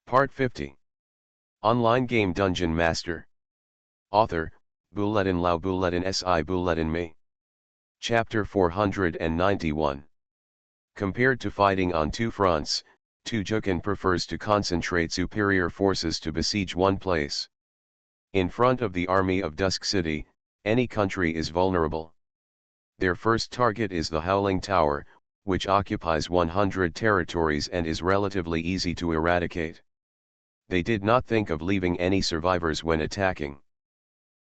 Part 50. Online game Dungeon Master. Author, Bulletin Lau Bulletin Si Bulletin Me. Chapter 491. Compared to fighting on two fronts, Tujukan prefers to concentrate superior forces to besiege one place. In front of the army of Dusk City, any country is vulnerable. Their first target is the Howling Tower, which occupies 100 territories and is relatively easy to eradicate. They did not think of leaving any survivors when attacking.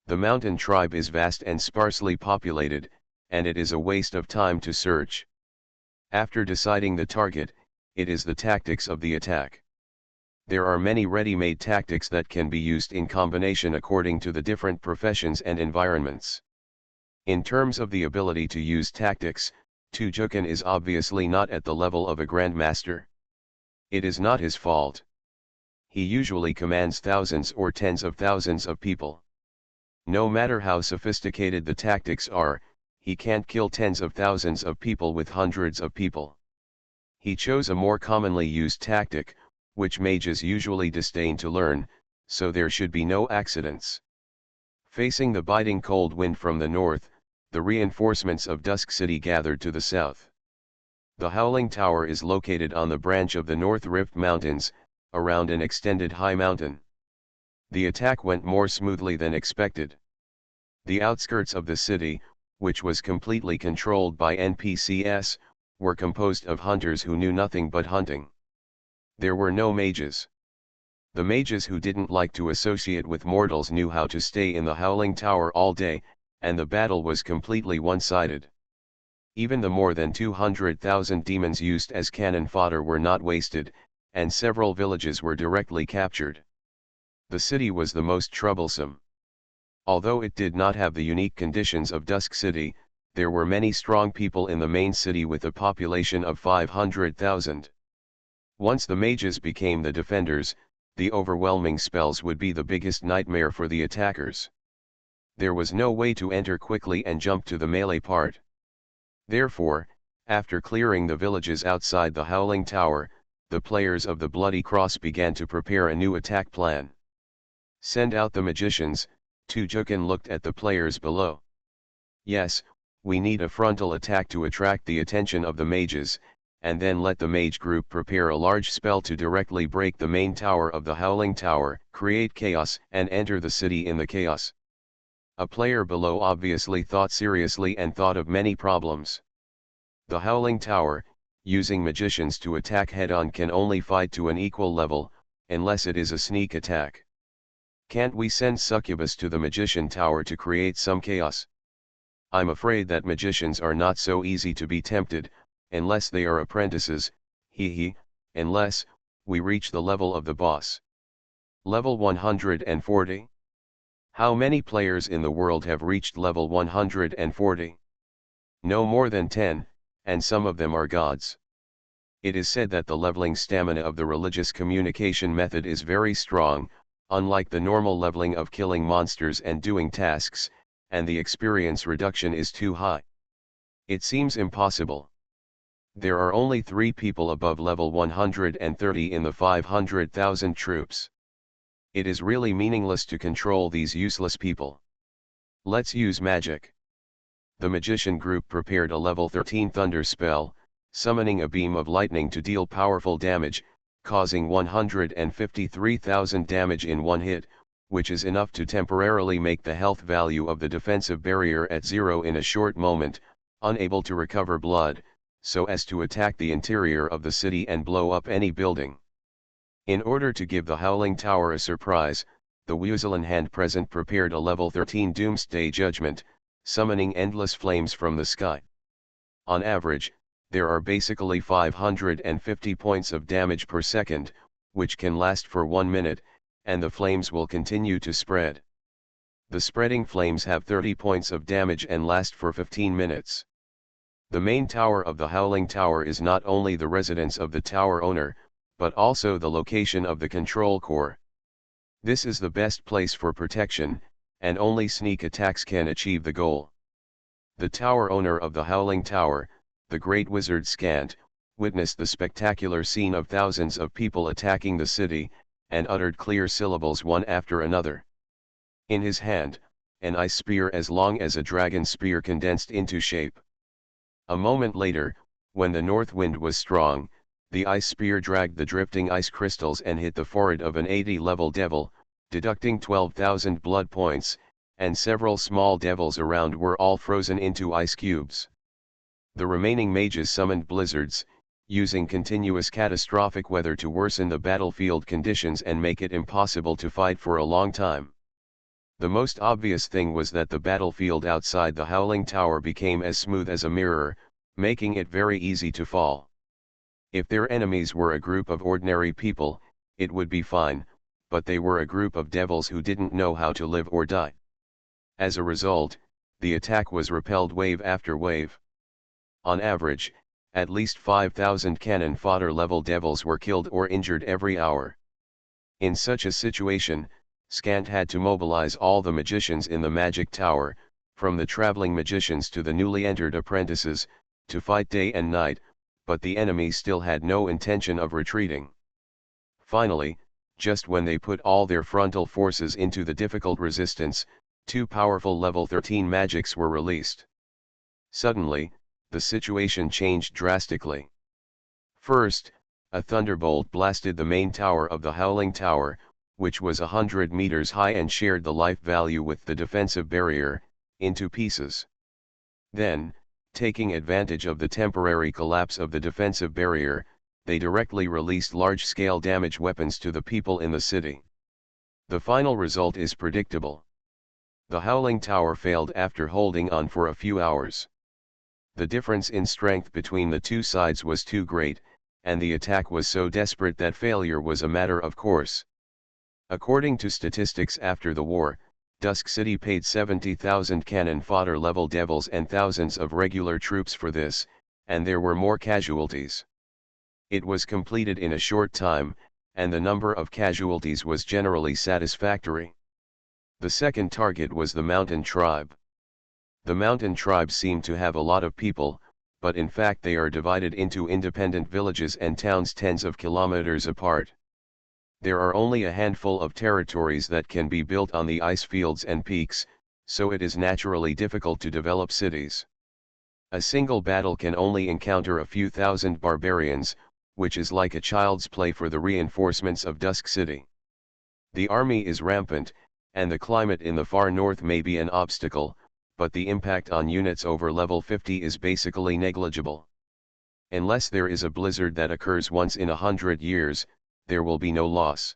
The mountain tribe is vast and sparsely populated, and it is a waste of time to search. After deciding the target, it is the tactics of the attack. There are many ready-made tactics that can be used in combination according to the different professions and environments. In terms of the ability to use tactics, Tujukan is obviously not at the level of a grandmaster. It is not his fault. He usually commands thousands or tens of thousands of people. No matter how sophisticated the tactics are, he can't kill tens of thousands of people with hundreds of people. He chose a more commonly used tactic, which mages usually disdain to learn, so there should be no accidents. Facing the biting cold wind from the north, the reinforcements of Dusk City gathered to the south. The Howling Tower is located on the branch of the North Rift Mountains, around an extended high mountain. The attack went more smoothly than expected. The outskirts of the city, which was completely controlled by NPCs, were composed of hunters who knew nothing but hunting. There were no mages. The mages who didn't like to associate with mortals knew how to stay in the Howling Tower all day, and the battle was completely one-sided. Even the more than 200,000 demons used as cannon fodder were not wasted, and several villages were directly captured. The city was the most troublesome. Although it did not have the unique conditions of Dusk City, there were many strong people in the main city with a population of 500,000. Once the mages became the defenders, the overwhelming spells would be the biggest nightmare for the attackers. There was no way to enter quickly and jump to the melee part. Therefore, after clearing the villages outside the Howling Tower, the players of the Bloody Cross began to prepare a new attack plan. Send out the magicians. Tujukan looked at the players below. Yes, we need a frontal attack to attract the attention of the mages, and then let the mage group prepare a large spell to directly break the main tower of the Howling Tower, create chaos, and enter the city in the chaos. A player below obviously thought seriously and thought of many problems. The Howling Tower, using magicians to attack head-on, can only fight to an equal level, unless it is a sneak attack. Can't we send Succubus to the Magician Tower to create some chaos? I'm afraid that magicians are not so easy to be tempted, unless they are apprentices, unless we reach the level of the boss. Level 140? How many players in the world have reached level 140? No more than 10, and some of them are gods. It is said that the leveling stamina of the religious communication method is very strong, unlike the normal leveling of killing monsters and doing tasks, and the experience reduction is too high. It seems impossible. There are only 3 people above level 130 in the 500,000 troops. It is really meaningless to control these useless people. Let's use magic. The magician group prepared a level 13 thunder spell, summoning a beam of lightning to deal powerful damage, causing 153,000 damage in one hit, which is enough to temporarily make the health value of the defensive barrier at 0 in a short moment, unable to recover blood, so as to attack the interior of the city and blow up any building. In order to give the Howling Tower a surprise, the Wuzelan hand present prepared a level 13 Doomsday Judgment, summoning endless flames from the sky. On average, there are basically 550 points of damage per second, which can last for 1 minute, and the flames will continue to spread. The spreading flames have 30 points of damage and last for 15 minutes. The main tower of the Howling Tower is not only the residence of the tower owner, but also the location of the control core. This is the best place for protection, and only sneak attacks can achieve the goal. The tower owner of the Howling Tower, the Great Wizard Scant, witnessed the spectacular scene of thousands of people attacking the city, and uttered clear syllables one after another. In his hand, an ice spear as long as a dragon spear condensed into shape. A moment later, when the north wind was strong, the ice spear dragged the drifting ice crystals and hit the forehead of an 80-level devil, deducting 12,000 blood points, and several small devils around were all frozen into ice cubes. The remaining mages summoned blizzards, using continuous catastrophic weather to worsen the battlefield conditions and make it impossible to fight for a long time. The most obvious thing was that the battlefield outside the Howling Tower became as smooth as a mirror, making it very easy to fall. If their enemies were a group of ordinary people, it would be fine, but they were a group of devils who didn't know how to live or die. As a result, the attack was repelled wave after wave. On average, at least 5,000 cannon fodder level devils were killed or injured every hour. In such a situation, Scant had to mobilize all the magicians in the magic tower, from the traveling magicians to the newly entered apprentices, to fight day and night, but the enemy still had no intention of retreating. Finally, just when they put all their frontal forces into the difficult resistance, 2 powerful level 13 magics were released. Suddenly, the situation changed drastically. First, a thunderbolt blasted the main tower of the Howling Tower, which was 100 meters high and shared the life value with the defensive barrier, into pieces. Then, taking advantage of the temporary collapse of the defensive barrier, they directly released large-scale damage weapons to the people in the city. The final result is predictable. The Howling Tower failed after holding on for a few hours. The difference in strength between the two sides was too great, and the attack was so desperate that failure was a matter of course. According to statistics after the war, Dusk City paid 70,000 cannon fodder level devils and thousands of regular troops for this, and there were more casualties. It was completed in a short time, and the number of casualties was generally satisfactory. The second target was the Mountain Tribe. The Mountain Tribe seemed to have a lot of people, but in fact they are divided into independent villages and towns tens of kilometers apart. There are only a handful of territories that can be built on the ice fields and peaks, so it is naturally difficult to develop cities. A single battle can only encounter a few thousand barbarians, which is like a child's play for the reinforcements of Dusk City. The army is rampant, and the climate in the far north may be an obstacle, but the impact on units over level 50 is basically negligible. Unless there is a blizzard that occurs once in 100 years, there will be no loss.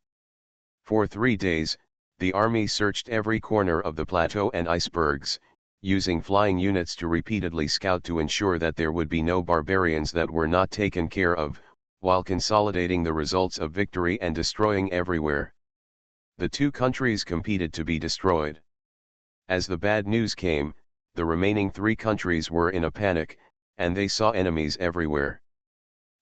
For 3 days, the army searched every corner of the plateau and icebergs, using flying units to repeatedly scout to ensure that there would be no barbarians that were not taken care of, while consolidating the results of victory and destroying everywhere. The two countries competed to be destroyed. As the bad news came, the remaining 3 countries were in a panic, and they saw enemies everywhere.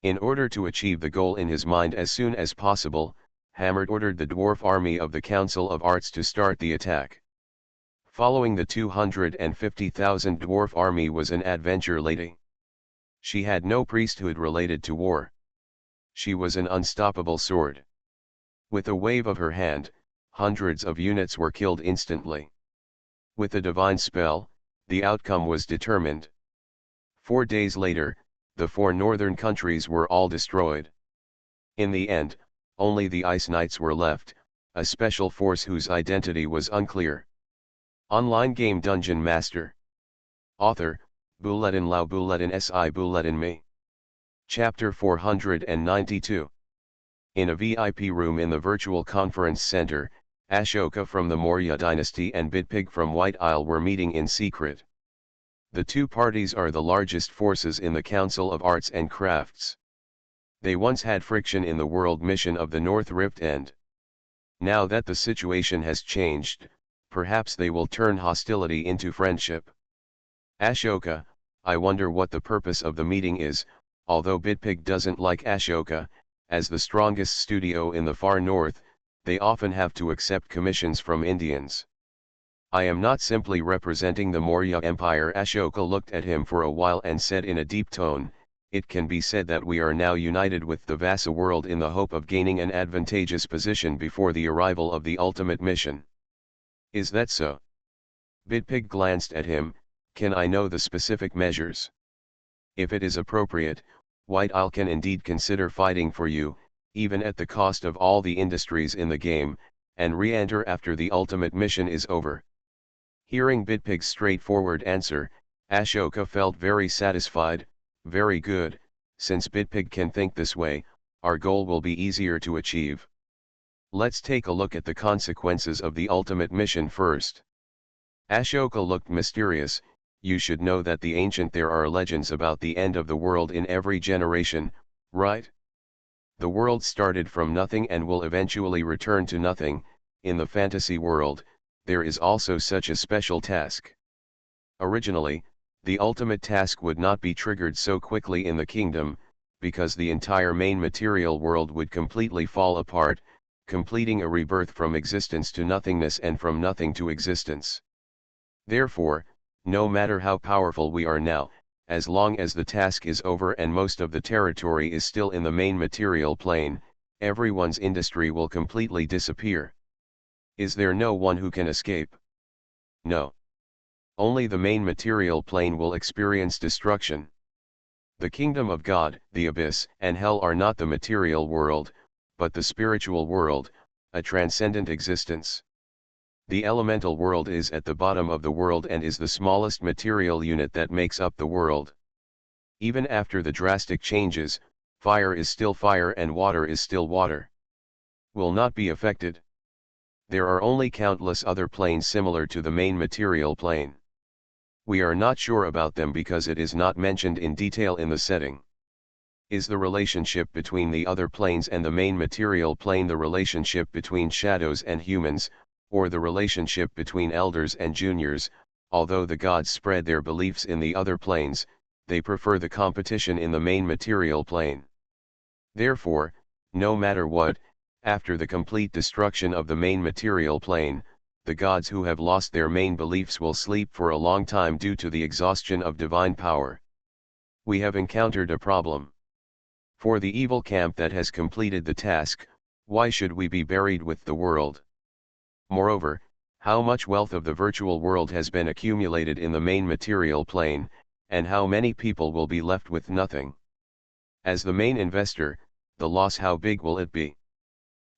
In order to achieve the goal in his mind as soon as possible, Hammerd ordered the dwarf army of the Council of Arts to start the attack. Following the 250,000 dwarf army was an adventure lady. She had no priesthood related to war. She was an unstoppable sword. With a wave of her hand, hundreds of units were killed instantly. With a divine spell, the outcome was determined. 4 days later, the 4 northern countries were all destroyed. In the end, only the Ice Knights were left, a special force whose identity was unclear. Online game Dungeon Master. Author, Bulletin Lau Bulletin Si Bulletin Me. Chapter 492. In a VIP room in the virtual conference center, Ashoka from the Maurya dynasty and Bitpig from White Isle were meeting in secret. The two parties are the largest forces in the Council of Arts and Crafts. They once had friction in the world mission of the North Rift End. Now that the situation has changed, perhaps they will turn hostility into friendship. Ashoka, I wonder what the purpose of the meeting is, although Bitpig doesn't like Ashoka, as the strongest studio in the far north, they often have to accept commissions from Indians. I am not simply representing the Maurya Empire. Ashoka looked at him for a while and said in a deep tone, it can be said that we are now united with the Vasa world in the hope of gaining an advantageous position before the arrival of the ultimate mission. Is that so? Bitpig glanced at him. Can I know the specific measures? If it is appropriate, White Isle can indeed consider fighting for you, even at the cost of all the industries in the game, and re-enter after the ultimate mission is over. Hearing Bitpig's straightforward answer, Ashoka felt very satisfied. Very good, since Bitpig can think this way, our goal will be easier to achieve. Let's take a look at the consequences of the ultimate mission first. Ashoka looked mysterious. You should know that the ancient there are legends about the end of the world in every generation, right? The world started from nothing and will eventually return to nothing. In the fantasy world, there is also such a special task. Originally, the ultimate task would not be triggered so quickly in the kingdom, because the entire main material world would completely fall apart, completing a rebirth from existence to nothingness and from nothing to existence. Therefore, no matter how powerful we are now, as long as the task is over and most of the territory is still in the main material plane, everyone's industry will completely disappear. Is there no one who can escape? No. Only the main material plane will experience destruction. The kingdom of God, the abyss, and hell are not the material world, but the spiritual world, a transcendent existence. The elemental world is at the bottom of the world and is the smallest material unit that makes up the world. Even after the drastic changes, fire is still fire and water is still water. Will not be affected. There are only countless other planes similar to the main material plane. We are not sure about them because it is not mentioned in detail in the setting. Is the relationship between the other planes and the main material plane the relationship between shadows and humans, or the relationship between elders and juniors? Although the gods spread their beliefs in the other planes, they prefer the competition in the main material plane. Therefore, no matter what, after the complete destruction of the main material plane, the gods who have lost their main beliefs will sleep for a long time due to the exhaustion of divine power. We have encountered a problem. For the evil camp that has completed the task, why should we be buried with the world? Moreover, how much wealth of the virtual world has been accumulated in the main material plane, and how many people will be left with nothing? As the main investor, the loss, how big will it be?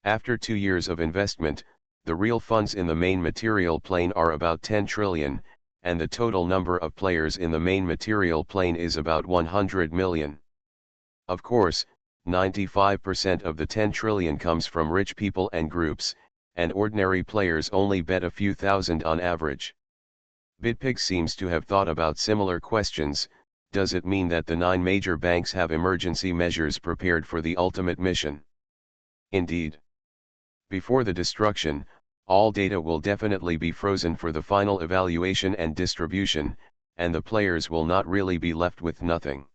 After 2 years of investment, the real funds in the main material plane are about 10 trillion, and the total number of players in the main material plane is about 100 million. Of course, 95% of the 10 trillion comes from rich people and groups, and ordinary players only bet a few thousand on average. Bitpig seems to have thought about similar questions. Does it mean that the 9 major banks have emergency measures prepared for the ultimate mission? Indeed. Before the destruction, all data will definitely be frozen for the final evaluation and distribution, and the players will not really be left with nothing.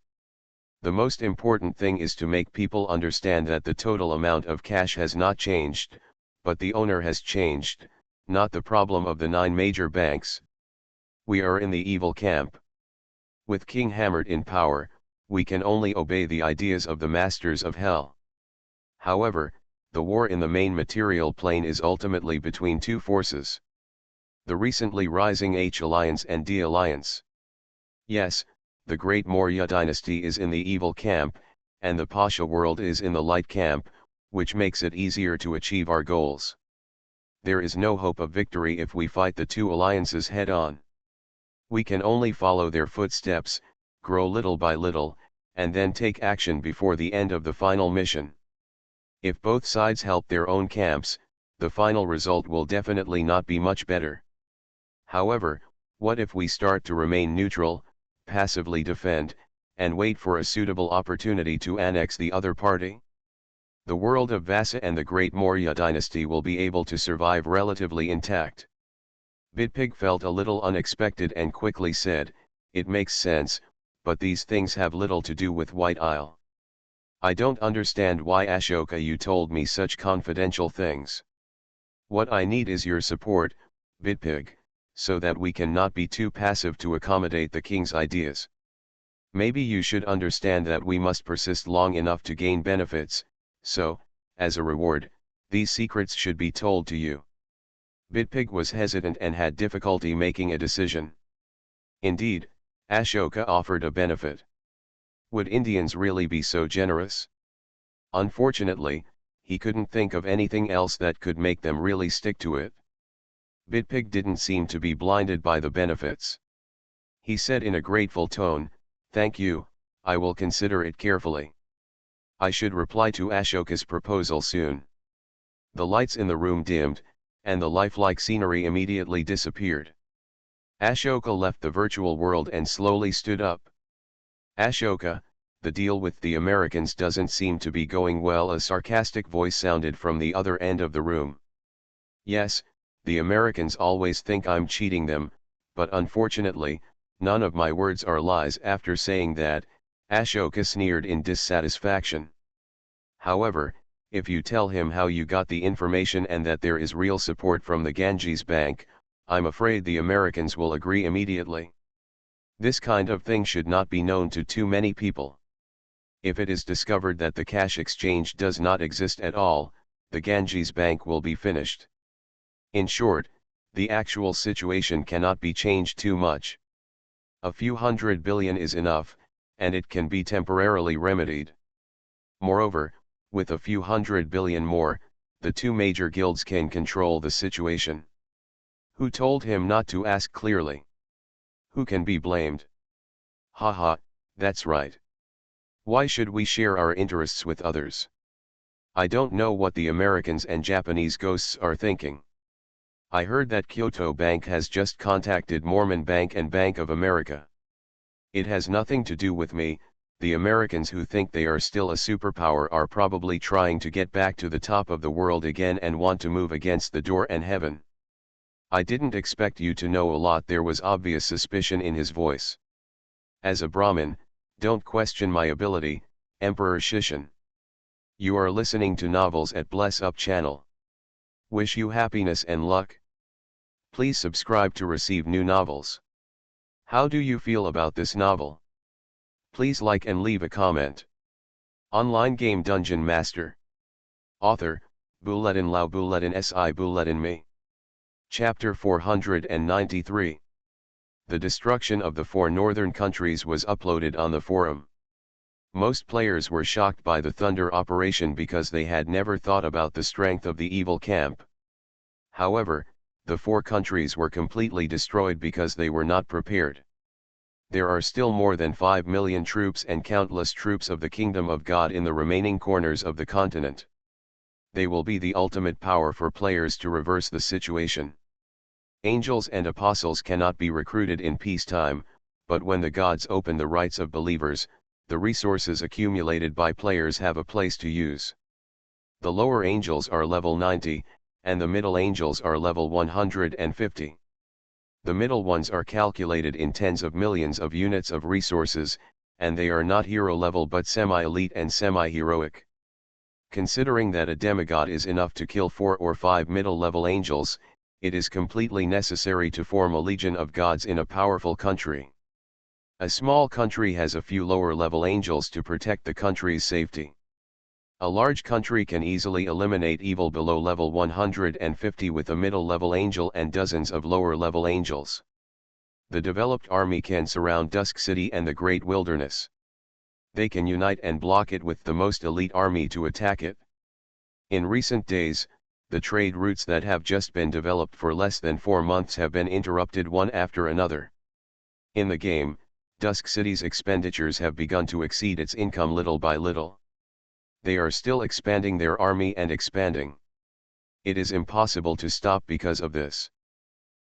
The most important thing is to make people understand that the total amount of cash has not changed, but the owner has changed, not the problem of the 9 major banks. We are in the evil camp. With King hammered in power, we can only obey the ideas of the masters of hell. However, the war in the main material plane is ultimately between 2 forces. The recently rising H Alliance and D Alliance. Yes, the Great Maurya dynasty is in the evil camp, and the Pasha world is in the light camp, which makes it easier to achieve our goals. There is no hope of victory if we fight the 2 alliances head-on. We can only follow their footsteps, grow little by little, and then take action before the end of the final mission. If both sides help their own camps, the final result will definitely not be much better. However, what if we start to remain neutral, passively defend, and wait for a suitable opportunity to annex the other party? The world of Vasa and the Great Maurya dynasty will be able to survive relatively intact. Bitpig felt a little unexpected and quickly said, "It makes sense, but these things have little to do with White Isle. I don't understand why Ashoka you told me such confidential things. What I need is your support, Bitpig, so that we can not be too passive to accommodate the king's ideas." Maybe you should understand that we must persist long enough to gain benefits, so, as a reward, these secrets should be told to you. Bitpig was hesitant and had difficulty making a decision. Indeed, Ashoka offered a benefit. Would Indians really be so generous? Unfortunately, he couldn't think of anything else that could make them really stick to it. Bitpig didn't seem to be blinded by the benefits. He said in a grateful tone, "Thank you, I will consider it carefully. I should reply to Ashoka's proposal soon." The lights in the room dimmed, and the lifelike scenery immediately disappeared. Ashoka left the virtual world and slowly stood up. "Ashoka, the deal with the Americans doesn't seem to be going well," a sarcastic voice sounded from the other end of the room. "Yes, the Americans always think I'm cheating them, but unfortunately, none of my words are lies." After saying that, Ashoka sneered in dissatisfaction. "However, if you tell him how you got the information and that there is real support from the Ganges Bank, I'm afraid the Americans will agree immediately. This kind of thing should not be known to too many people. If it is discovered that the cash exchange does not exist at all, the Ganges Bank will be finished. In short, the actual situation cannot be changed too much. A few $100 billion is enough, and it can be temporarily remedied. Moreover, with a few $100 billion more, the two major guilds can control the situation." Who told him not to ask clearly? Who can be blamed? Haha, that's right. Why should we share our interests with others? I don't know what the Americans and Japanese ghosts are thinking. I heard that Kyoto Bank has just contacted Mormon Bank and Bank of America. It has nothing to do with me. The Americans who think they are still a superpower are probably trying to get back to the top of the world again and want to move against the door and heaven. I didn't expect you to know a lot." There was obvious suspicion in his voice. "As a Brahmin, don't question my ability, Emperor Shishin. You are listening to Novels at Bless Up channel. Wish you happiness and luck. Please subscribe to receive new novels. How do you feel about this novel? Please like and leave a comment. Online game Dungeon Master. Author, Bulletin Lao Bulletin Si Bulletin Me. Chapter 493. The destruction of the 4 northern countries was uploaded on the forum. Most players were shocked by the Thunder operation because they had never thought about the strength of the evil camp. However, the 4 countries were completely destroyed because they were not prepared. There are still more than 5 million troops and countless troops of the Kingdom of God in the remaining corners of the continent. They will be the ultimate power for players to reverse the situation. Angels and apostles cannot be recruited in peacetime, but when the gods open the rights of believers, the resources accumulated by players have a place to use. The lower angels are level 90, and the middle angels are level 150. The middle ones are calculated in tens of millions of units of resources, and they are not hero level but semi-elite and semi-heroic. Considering that a demigod is enough to kill 4 or 5 middle-level angels, it is completely necessary to form a legion of gods in a powerful country. A small country has a few lower-level angels to protect the country's safety. A large country can easily eliminate evil below level 150 with a middle-level angel and dozens of lower-level angels. The developed army can surround Dusk City and the Great Wilderness. They can unite and block it with the most elite army to attack it. In recent days, the trade routes that have just been developed for less than 4 months have been interrupted one after another. In the game, Dusk City's expenditures have begun to exceed its income little by little. They are still expanding their army and expanding. It is impossible to stop because of this.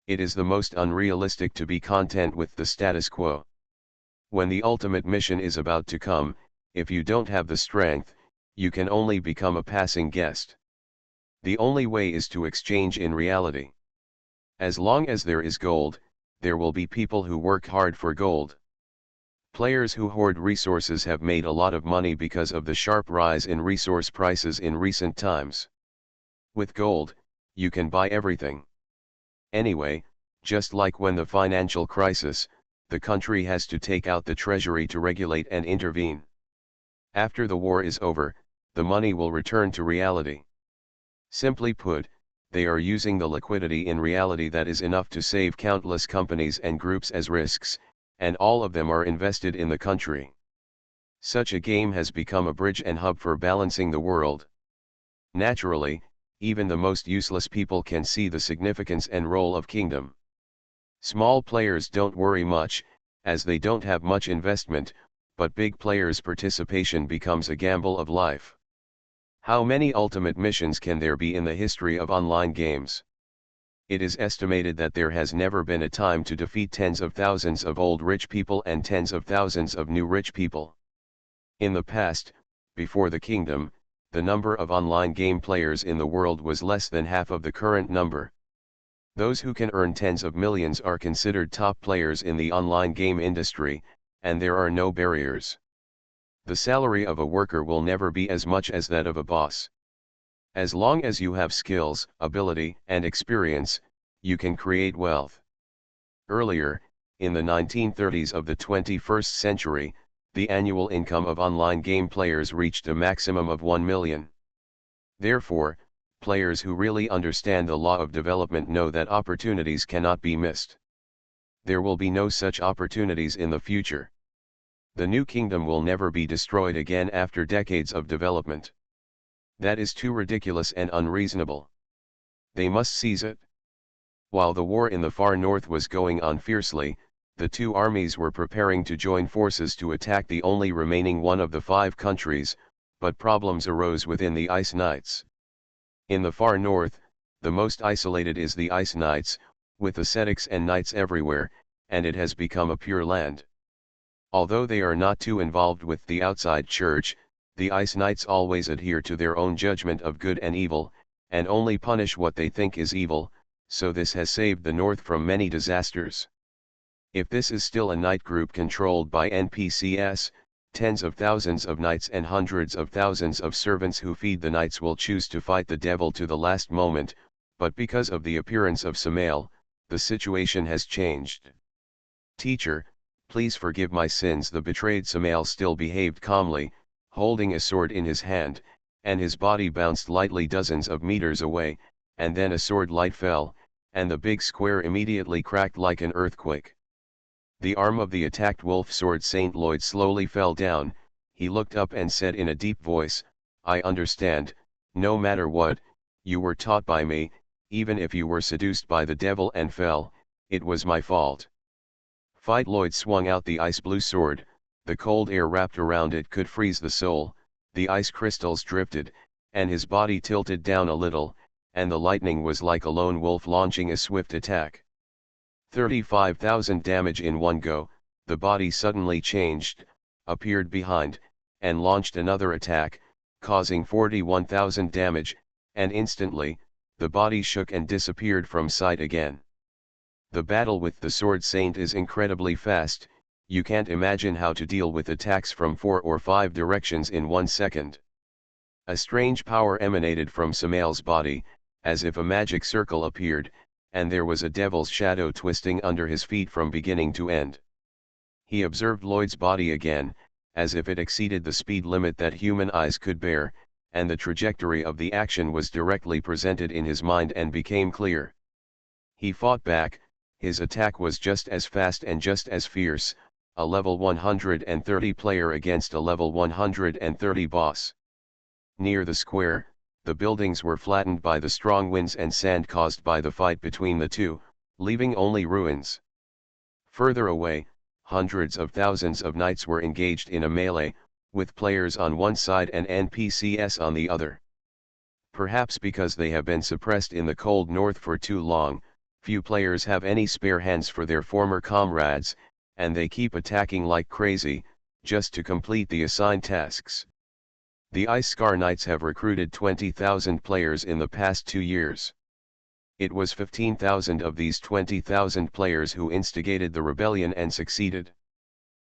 It is the most unrealistic to be content with the status quo. When the ultimate mission is about to come, if you don't have the strength, you can only become a passing guest. The only way is to exchange in reality. As long as there is gold, there will be people who work hard for gold. Players who hoard resources have made a lot of money because of the sharp rise in resource prices in recent times. With gold, you can buy everything. Anyway, just like when the financial crisis, the country has to take out the treasury to regulate and intervene. After the war is over, the money will return to reality. Simply put, they are using the liquidity in reality that is enough to save countless companies and groups as risks, and all of them are invested in the country. Such a game has become a bridge and hub for balancing the world. Naturally, even the most useless people can see the significance and role of kingdom. Small players don't worry much, as they don't have much investment, but big players' participation becomes a gamble of life. How many ultimate missions can there be in the history of online games? It is estimated that there has never been a time to defeat tens of thousands of old rich people and tens of thousands of new rich people. In the past, before the kingdom, the number of online game players in the world was less than half of the current number. Those who can earn tens of millions are considered top players in the online game industry, and there are no barriers. The salary of a worker will never be as much as that of a boss. As long as you have skills, ability, and experience, you can create wealth. Earlier, in the 1930s of the 21st century, the annual income of online game players reached a maximum of 1 million. Therefore, players who really understand the law of development know that opportunities cannot be missed. There will be no such opportunities in the future. The new kingdom will never be destroyed again after decades of development. That is too ridiculous and unreasonable. They must seize it. While the war in the far north was going on fiercely, the two armies were preparing to join forces to attack the only remaining one of the 5 countries, but problems arose within the Ice Knights. In the far north, the most isolated is the Ice Knights, with ascetics and knights everywhere, and it has become a pure land. Although they are not too involved with the outside church, the Ice Knights always adhere to their own judgment of good and evil, and only punish what they think is evil, so this has saved the north from many disasters. If this is still a knight group controlled by NPCs, tens of thousands of knights and hundreds of thousands of servants who feed the knights will choose to fight the devil to the last moment, but because of the appearance of Samael, the situation has changed. Teacher, please forgive my sins. The betrayed Samael still behaved calmly, holding a sword in his hand, and his body bounced lightly dozens of meters away, and then a sword light fell, and the big square immediately cracked like an earthquake. The arm of the attacked wolf sword Saint Lloyd slowly fell down. He looked up and said in a deep voice, "I understand, no matter what, you were taught by me, even if you were seduced by the devil and fell, it was my fault." Fight Lloyd swung out the ice blue sword, the cold air wrapped around it could freeze the soul, the ice crystals drifted, and his body tilted down a little, and the lightning was like a lone wolf launching a swift attack. 35,000 damage in one go. The body suddenly changed, appeared behind, and launched another attack, causing 41,000 damage, and instantly, the body shook and disappeared from sight again. The battle with the Sword Saint is incredibly fast. You can't imagine how to deal with attacks from 4 or 5 directions in 1 second. A strange power emanated from Samael's body, as if a magic circle appeared, and there was a devil's shadow twisting under his feet from beginning to end. He observed Lloyd's body again, as if it exceeded the speed limit that human eyes could bear, and the trajectory of the action was directly presented in his mind and became clear. He fought back. His attack was just as fast and just as fierce, a level 130 player against a level 130 boss. Near the square, the buildings were flattened by the strong winds and sand caused by the fight between the two, leaving only ruins. Further away, hundreds of thousands of knights were engaged in a melee, with players on one side and NPCs on the other. Perhaps because they have been suppressed in the cold north for too long, few players have any spare hands for their former comrades, and they keep attacking like crazy, just to complete the assigned tasks. The Ice Scar Knights have recruited 20,000 players in the past 2 years. It was 15,000 of these 20,000 players who instigated the rebellion and succeeded.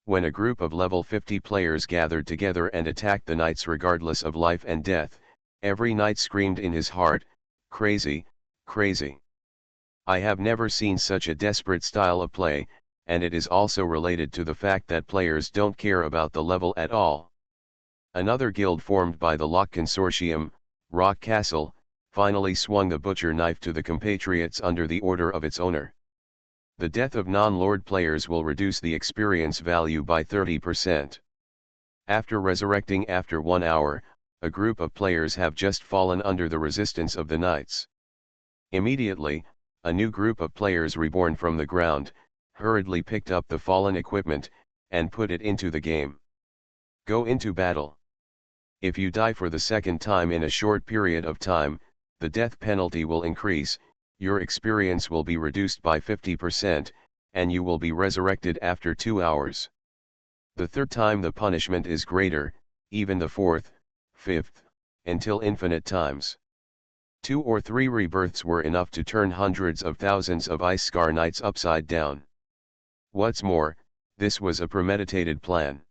When a group of level 50 players gathered together and attacked the knights regardless of life and death, every knight screamed in his heart, "Crazy, crazy." I have never seen such a desperate style of play, and it is also related to the fact that players don't care about the level at all. Another guild formed by the Lock Consortium, Rock Castle, finally swung the butcher knife to the compatriots under the order of its owner. The death of non-lord players will reduce the experience value by 30%. After resurrecting after 1 hour, a group of players have just fallen under the resistance of the knights. Immediately, a new group of players reborn from the ground, hurriedly picked up the fallen equipment, and put it into the game. Go into battle. If you die for the second time in a short period of time, the death penalty will increase, your experience will be reduced by 50%, and you will be resurrected after 2 hours. The third time the punishment is greater, even the fourth, fifth, until infinite times. 2 or 3 rebirths were enough to turn hundreds of thousands of Ice Scar Knights upside down. What's more, this was a premeditated plan.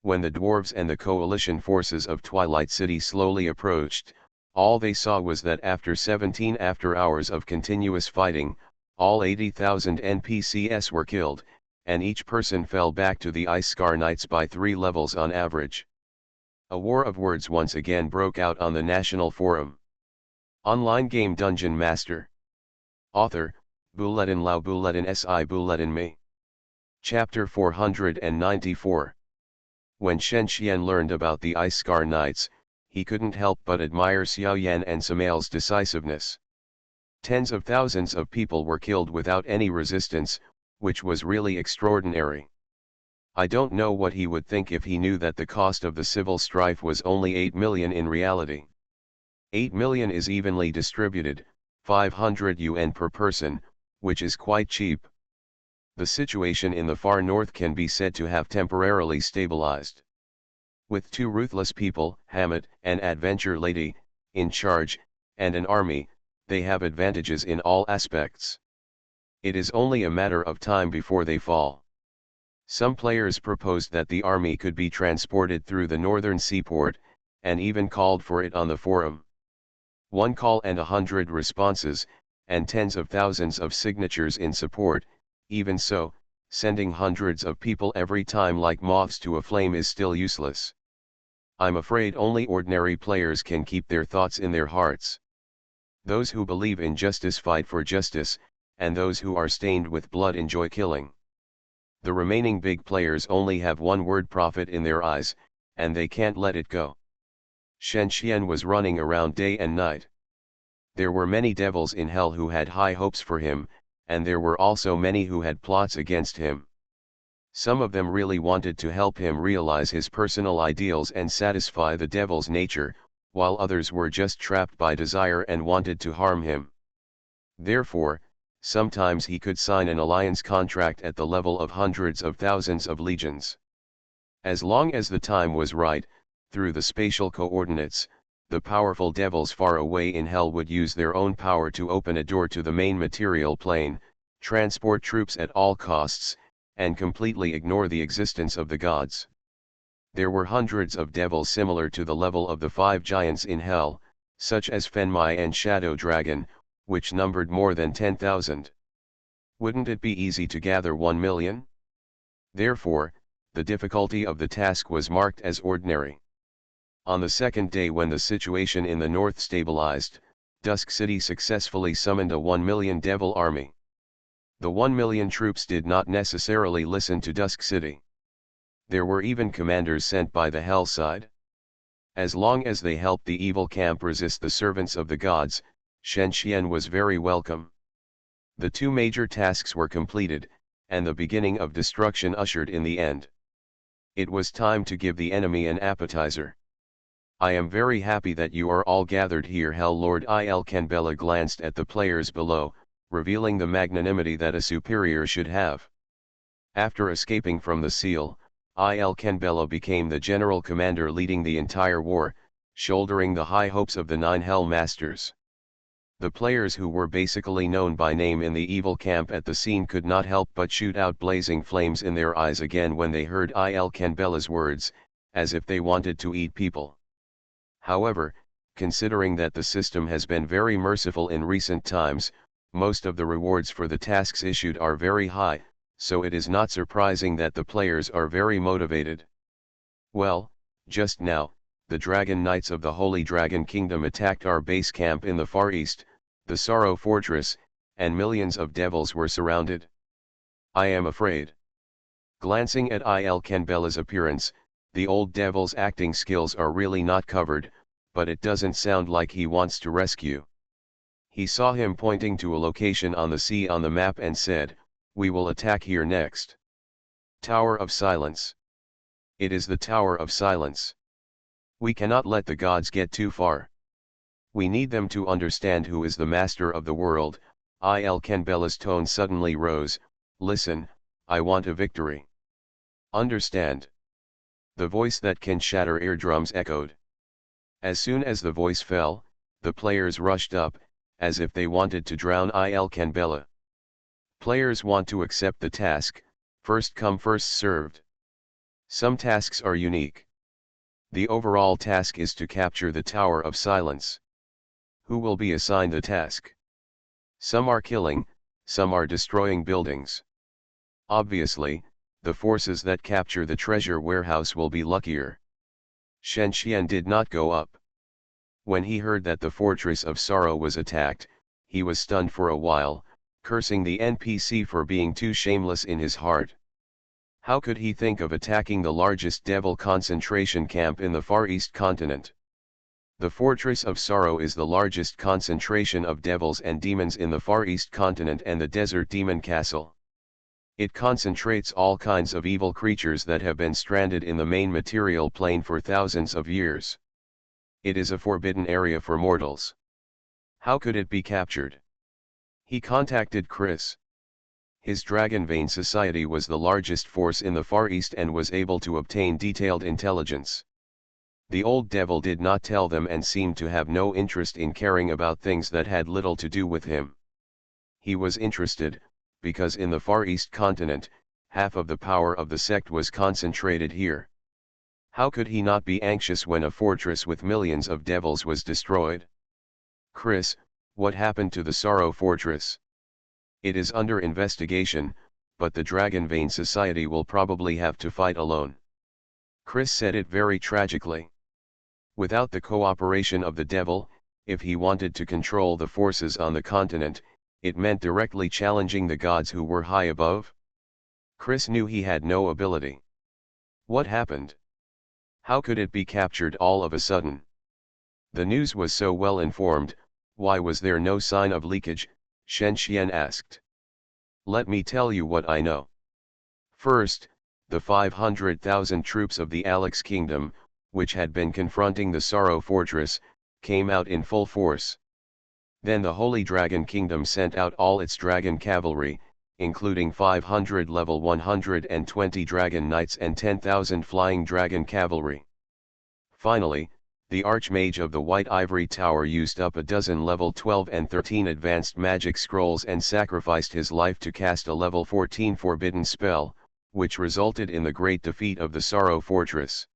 When the dwarves and the coalition forces of Twilight City slowly approached, all they saw was that after 17 hours of continuous fighting, all 80,000 NPCs were killed, and each person fell back to the Ice Scar Knights by 3 levels on average. A war of words once again broke out on the National Forum. Online game DungeonMaster. Author, Bulletin Lau Bulletin Si Bulletin Me. Chapter 494. When Shen Xian learned about the Ice Scar Knights, he couldn't help but admire Xiao Yan and Samael's decisiveness. Tens of thousands of people were killed without any resistance, which was really extraordinary. I don't know what he would think if he knew that the cost of the civil strife was only 8 million in reality. 8 million is evenly distributed, 500 yuan per person, which is quite cheap. The situation in the far north can be said to have temporarily stabilized. With 2 ruthless people, Hammett, an adventure lady, in charge, and an army, they have advantages in all aspects. It is only a matter of time before they fall. Some players proposed that the army could be transported through the northern seaport, and even called for it on the forum. 1 call and 100 responses, and tens of thousands of signatures in support. Even so, sending hundreds of people every time like moths to a flame is still useless. I'm afraid only ordinary players can keep their thoughts in their hearts. Those who believe in justice fight for justice, and those who are stained with blood enjoy killing. The remaining big players only have one word: profit in their eyes, and they can't let it go. Shen Xian was running around day and night. There were many devils in hell who had high hopes for him, and there were also many who had plots against him. Some of them really wanted to help him realize his personal ideals and satisfy the devil's nature, while others were just trapped by desire and wanted to harm him. Therefore, sometimes he could sign an alliance contract at the level of hundreds of thousands of legions. As long as the time was right, through the spatial coordinates, the powerful devils far away in hell would use their own power to open a door to the main material plane, transport troops at all costs, and completely ignore the existence of the gods. There were hundreds of devils similar to the level of the 5 giants in hell, such as Fenmai and Shadow Dragon, which numbered more than 10,000. Wouldn't it be easy to gather 1 million? Therefore, the difficulty of the task was marked as ordinary. On the second day, when the situation in the north stabilized, Dusk City successfully summoned a 1 million devil army. The 1 million troops did not necessarily listen to Dusk City. There were even commanders sent by the hell side. As long as they helped the evil camp resist the servants of the gods, Shen Xian was very welcome. The 2 major tasks were completed, and the beginning of destruction ushered in the end. It was time to give the enemy an appetizer. I am very happy that you are all gathered here. Hell Lord Il Canbella glanced at the players below, revealing the magnanimity that a superior should have. After escaping from the seal, Il Canbella became the general commander leading the entire war, shouldering the high hopes of the 9 Hell Masters. The players who were basically known by name in the evil camp at the scene could not help but shoot out blazing flames in their eyes again when they heard Il Canbella's words, as if they wanted to eat people. However, considering that the system has been very merciful in recent times, most of the rewards for the tasks issued are very high, so it is not surprising that the players are very motivated. Well, just now, the Dragon Knights of the Holy Dragon Kingdom attacked our base camp in the Far East, the Sorrow Fortress, and millions of devils were surrounded. I am afraid. Glancing at Il Canbella's appearance, the old devil's acting skills are really not covered, but it doesn't sound like he wants to rescue. He saw him pointing to a location on the sea on the map and said, "We will attack here next." Tower of Silence. It is the Tower of Silence. We cannot let the gods get too far. We need them to understand who is the master of the world. Il Canbella's tone suddenly rose. Listen, I want a victory. Understand. The voice that can shatter eardrums echoed. As soon as the voice fell, the players rushed up, as if they wanted to drown Il Canbella. Players want to accept the task, first come first served. Some tasks are unique. The overall task is to capture the Tower of Silence. Who will be assigned the task? Some are killing, some are destroying buildings. Obviously, the forces that capture the treasure warehouse will be luckier. Shen Xian did not go up. When he heard that the Fortress of Sorrow was attacked, he was stunned for a while, cursing the NPC for being too shameless in his heart. How could he think of attacking the largest devil concentration camp in the Far East continent? The Fortress of Sorrow is the largest concentration of devils and demons in the Far East continent and the Desert Demon Castle. It concentrates all kinds of evil creatures that have been stranded in the main material plane for thousands of years. It is a forbidden area for mortals. How could it be captured? He contacted Chris. His Dragonvein Society was the largest force in the Far East and was able to obtain detailed intelligence. The old devil did not tell them and seemed to have no interest in caring about things that had little to do with him. He was interested, because in the Far East continent, half of the power of the sect was concentrated here. How could he not be anxious when a fortress with millions of devils was destroyed? Chris, what happened to the Sorrow Fortress? It is under investigation, but the Dragonvein Society will probably have to fight alone. Chris said it very tragically. Without the cooperation of the devil, if he wanted to control the forces on the continent, it meant directly challenging the gods who were high above. Chris knew he had no ability. What happened? How could it be captured all of a sudden? The news was so well informed, why was there no sign of leakage? Shen Xian asked. Let me tell you what I know. First, the 500,000 troops of the Alex Kingdom, which had been confronting the Sorrow Fortress, came out in full force. Then the Holy Dragon Kingdom sent out all its dragon cavalry, including 500 level 120 dragon knights and 10,000 flying dragon cavalry. Finally, the Archmage of the White Ivory Tower used up a dozen level 12 and 13 advanced magic scrolls and sacrificed his life to cast a level 14 forbidden spell, which resulted in the great defeat of the Sorrow Fortress.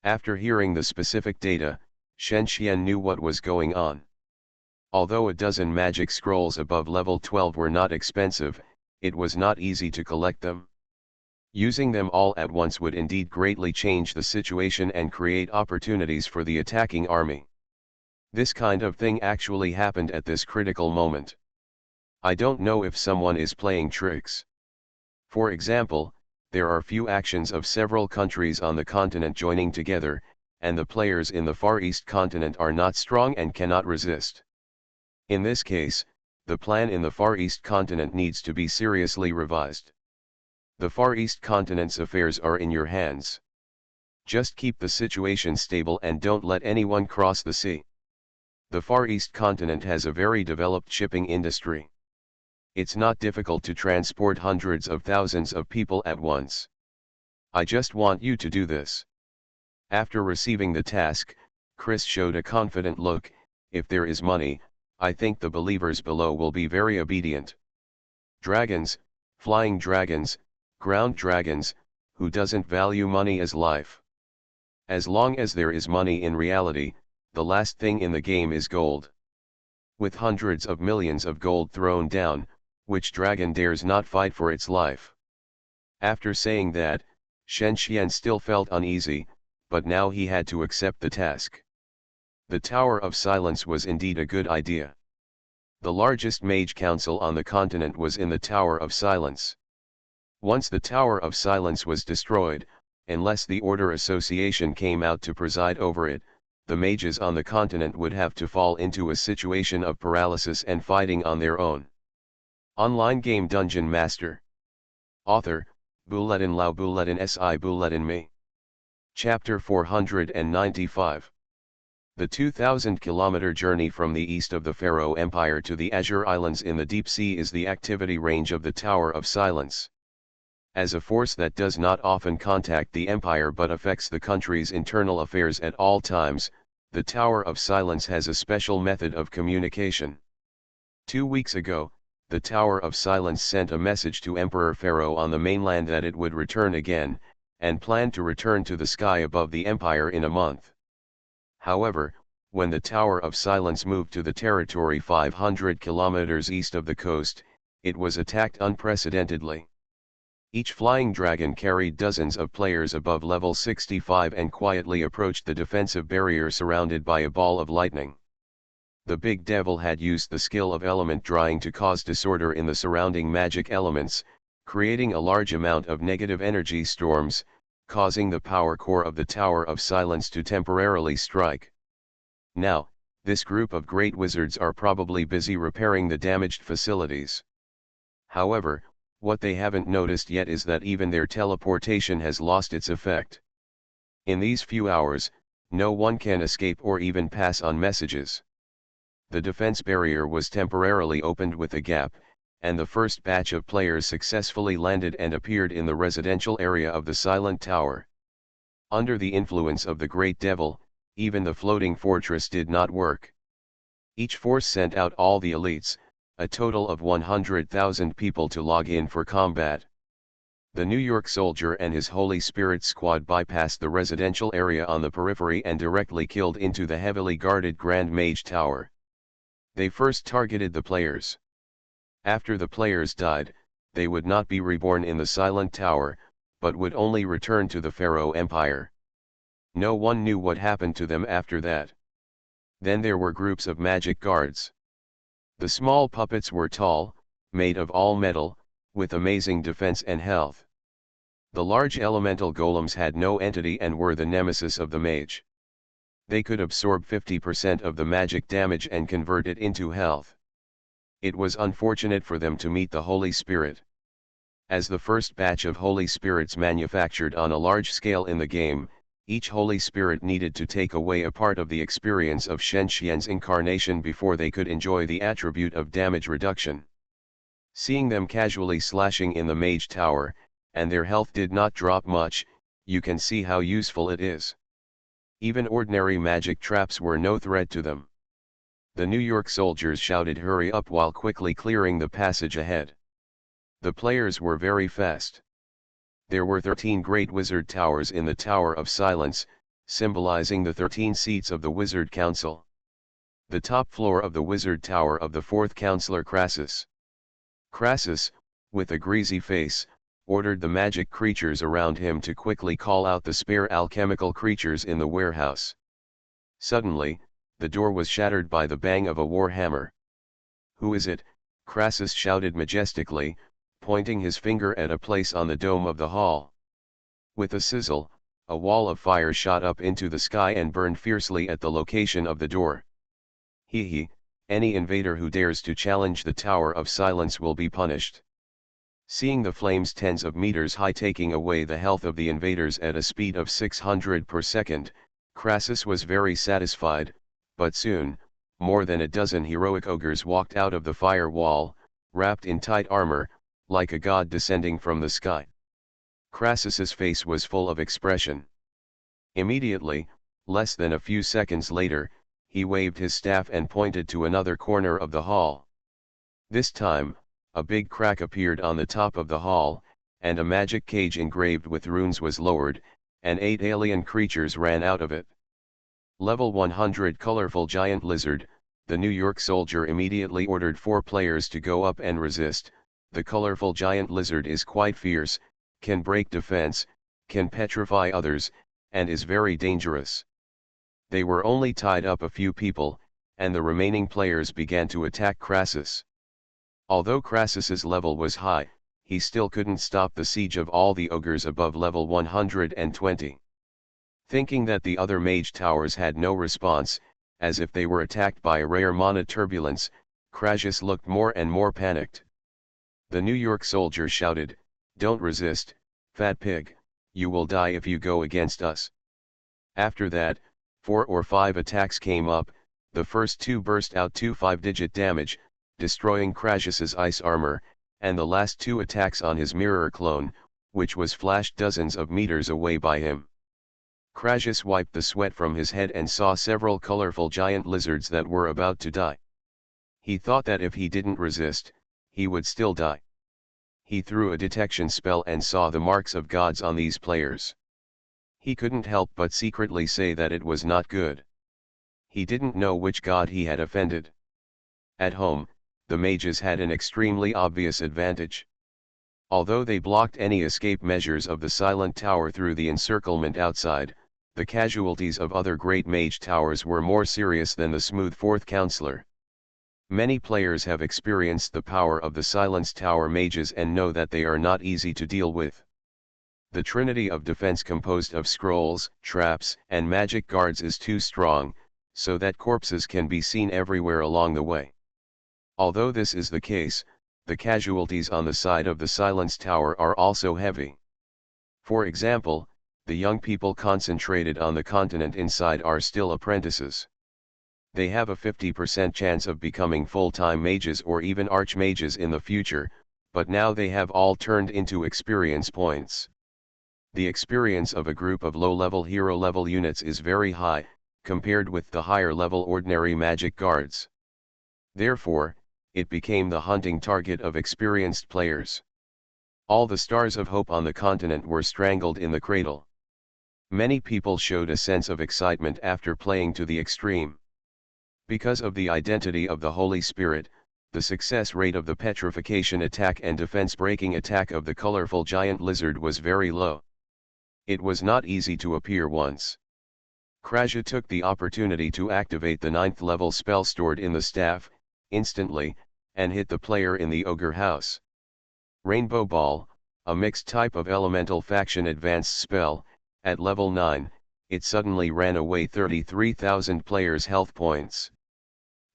After hearing the specific data, Shen Xian knew what was going on. Although a dozen magic scrolls above level 12 were not expensive, it was not easy to collect them. Using them all at once would indeed greatly change the situation and create opportunities for the attacking army. This kind of thing actually happened at this critical moment. I don't know if someone is playing tricks. For example, there are few actions of several countries on the continent joining together, and the players in the Far East continent are not strong and cannot resist. In this case, the plan in the Far East continent needs to be seriously revised. The Far East continent's affairs are in your hands. Just keep the situation stable and don't let anyone cross the sea. The Far East continent has a very developed shipping industry. It's not difficult to transport hundreds of thousands of people at once. I just want you to do this. After receiving the task, Chris showed a confident look. If there is money, I think the believers below will be very obedient. Dragons, flying dragons, ground dragons, who doesn't value money as life? As long as there is money in reality, the last thing in the game is gold. With hundreds of millions of gold thrown down, which dragon dares not fight for its life? After saying that, Shen Xian still felt uneasy, but now he had to accept the task. The Tower of Silence was indeed a good idea. The largest mage council on the continent was in the Tower of Silence. Once the Tower of Silence was destroyed, unless the Order Association came out to preside over it, the mages on the continent would have to fall into a situation of paralysis and fighting on their own. Online game Dungeon Master. Author, Bulletin Lao Bulletin Si Bulletin Me. Chapter 495. The 2,000-kilometer journey from the east of the Faroe Empire to the Azure Islands in the deep sea is the activity range of the Tower of Silence. As a force that does not often contact the Empire but affects the country's internal affairs at all times, the Tower of Silence has a special method of communication. 2 weeks ago, the Tower of Silence sent a message to Emperor Pharaoh on the mainland that it would return again, and planned to return to the sky above the Empire in a month. However, when the Tower of Silence moved to the territory 500 kilometers east of the coast, it was attacked unprecedentedly. Each flying dragon carried dozens of players above level 65 and quietly approached the defensive barrier surrounded by a ball of lightning. The big devil had used the skill of element drying to cause disorder in the surrounding magic elements, creating a large amount of negative energy storms, causing the power core of the Tower of Silence to temporarily strike. Now, this group of great wizards are probably busy repairing the damaged facilities. However, what they haven't noticed yet is that even their teleportation has lost its effect. In these few hours, no one can escape or even pass on messages. The defense barrier was temporarily opened with a gap, and the first batch of players successfully landed and appeared in the residential area of the Silent Tower. Under the influence of the Great Devil, even the floating fortress did not work. Each force sent out all the elites, a total of 100,000 people to log in for combat. The New York soldier and his Holy Spirit squad bypassed the residential area on the periphery and directly killed into the heavily guarded Grand Mage Tower. They first targeted the players. After the players died, they would not be reborn in the Silent Tower, but would only return to the Faroe Empire. No one knew what happened to them after that. Then there were groups of magic guards. The small puppets were tall, made of all metal, with amazing defense and health. The large elemental golems had no entity and were the nemesis of the mage. They could absorb 50% of the magic damage and convert it into health. It was unfortunate for them to meet the Holy Spirit. As the first batch of Holy Spirits manufactured on a large scale in the game, each Holy Spirit needed to take away a part of the experience of Shen Xian's incarnation before they could enjoy the attribute of damage reduction. Seeing them casually slashing in the Mage Tower, and their health did not drop much, you can see how useful it is. Even ordinary magic traps were no threat to them. The New York soldiers shouted "Hurry up" while quickly clearing the passage ahead. The players were very fast. There were 13 great wizard towers in the Tower of Silence, symbolizing the 13 seats of the Wizard Council. The top floor of the Wizard Tower of the fourth counselor Crassus. Crassus, with a greasy face, ordered the magic creatures around him to quickly call out the spare alchemical creatures in the warehouse. Suddenly, the door was shattered by the bang of a war hammer. "Who is it?" Crassus shouted majestically, pointing his finger at a place on the dome of the hall. With a sizzle, a wall of fire shot up into the sky and burned fiercely at the location of the door. "Hee, any invader who dares to challenge the Tower of Silence will be punished." Seeing the flames tens of meters high taking away the health of the invaders at a speed of 600 per second, Crassus was very satisfied, but soon, more than a dozen heroic ogres walked out of the fire wall, wrapped in tight armor, like a god descending from the sky. Crassus's face was full of expression. Immediately, less than a few seconds later, he waved his staff and pointed to another corner of the hall. This time, a big crack appeared on the top of the hall, and a magic cage engraved with runes was lowered, and 8 alien creatures ran out of it. Level 100 colorful giant lizard. The New York soldier immediately ordered 4 players to go up and resist. The colorful giant lizard is quite fierce, can break defense, can petrify others, and is very dangerous. They were only tied up a few people, and the remaining players began to attack Crassus. Although Crassus's level was high, he still couldn't stop the siege of all the ogres above level 120. Thinking that the other mage towers had no response, as if they were attacked by a rare mana turbulence, Crassus looked more and more panicked. The New York soldier shouted, "Don't resist, fat pig, you will die if you go against us." After that, 4 or 5 attacks came up, the first 2 burst out 2 5-digit damage, destroying Crassus's ice armor, and the last 2 attacks on his mirror clone, which was flashed dozens of meters away by him. Crassus wiped the sweat from his head and saw several colorful giant lizards that were about to die. He thought that if he didn't resist, he would still die. He threw a detection spell and saw the marks of gods on these players. He couldn't help but secretly say that it was not good. He didn't know which god he had offended. At home, the mages had an extremely obvious advantage. Although they blocked any escape measures of the Silent Tower through the encirclement outside, the casualties of other great mage towers were more serious than the smooth fourth counselor. Many players have experienced the power of the Silence Tower mages and know that they are not easy to deal with. The trinity of defense composed of scrolls, traps, and magic guards is too strong, so that corpses can be seen everywhere along the way. Although this is the case, the casualties on the side of the Silence Tower are also heavy. For example, the young people concentrated on the continent inside are still apprentices. They have a 50% chance of becoming full-time mages or even archmages in the future, but now they have all turned into experience points. The experience of a group of low-level hero-level units is very high, compared with the higher-level ordinary magic guards. Therefore, it became the hunting target of experienced players. All the stars of hope on the continent were strangled in the cradle. Many people showed a sense of excitement after playing to the extreme. Because of the identity of the Holy Spirit, the success rate of the petrification attack and defense-breaking attack of the colorful giant lizard was very low. It was not easy to appear once. Crassus took the opportunity to activate the 9th level spell stored in the staff, instantly, and hit the player in the ogre house. Rainbow Ball, a mixed type of elemental faction advanced spell, at level 9, it suddenly ran away 33,000 players' health points.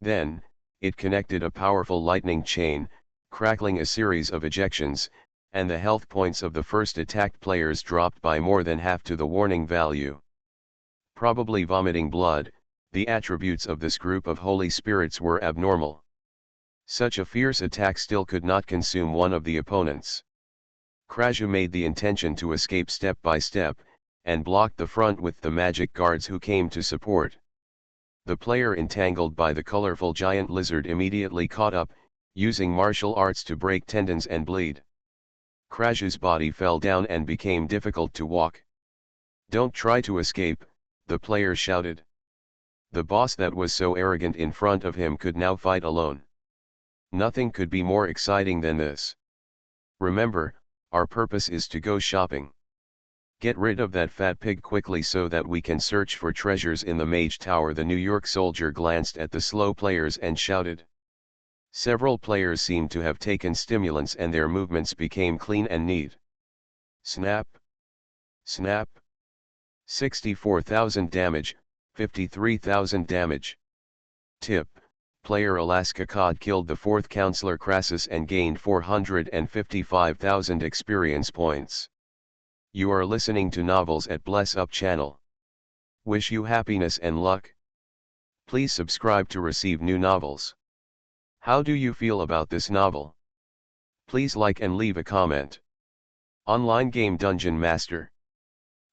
Then, it connected a powerful lightning chain, crackling a series of ejections, and the health points of the first attacked players dropped by more than half to the warning value. Probably vomiting blood, the attributes of this group of holy spirits were abnormal. Such a fierce attack still could not consume one of the opponents. Crassus made the intention to escape step by step, and blocked the front with the magic guards who came to support. The player entangled by the colorful giant lizard immediately caught up, using martial arts to break tendons and bleed. Crassus's body fell down and became difficult to walk. "Don't try to escape," the player shouted. The boss that was so arrogant in front of him could now fight alone. Nothing could be more exciting than this. Remember, our purpose is to go shopping. Get rid of that fat pig quickly so that we can search for treasures in the Mage Tower. The New York soldier glanced at the slow players and shouted. Several players seemed to have taken stimulants and their movements became clean and neat. Snap! Snap! 64,000 damage, 53,000 damage. Tip: player Alaska Cod killed the 4th counselor Crassus and gained 455,000 experience points. You are listening to Novels at Bless Up channel. Wish you happiness and luck. Please subscribe to receive new novels. How do you feel about this novel? Please like and leave a comment. Online game Dungeon Master.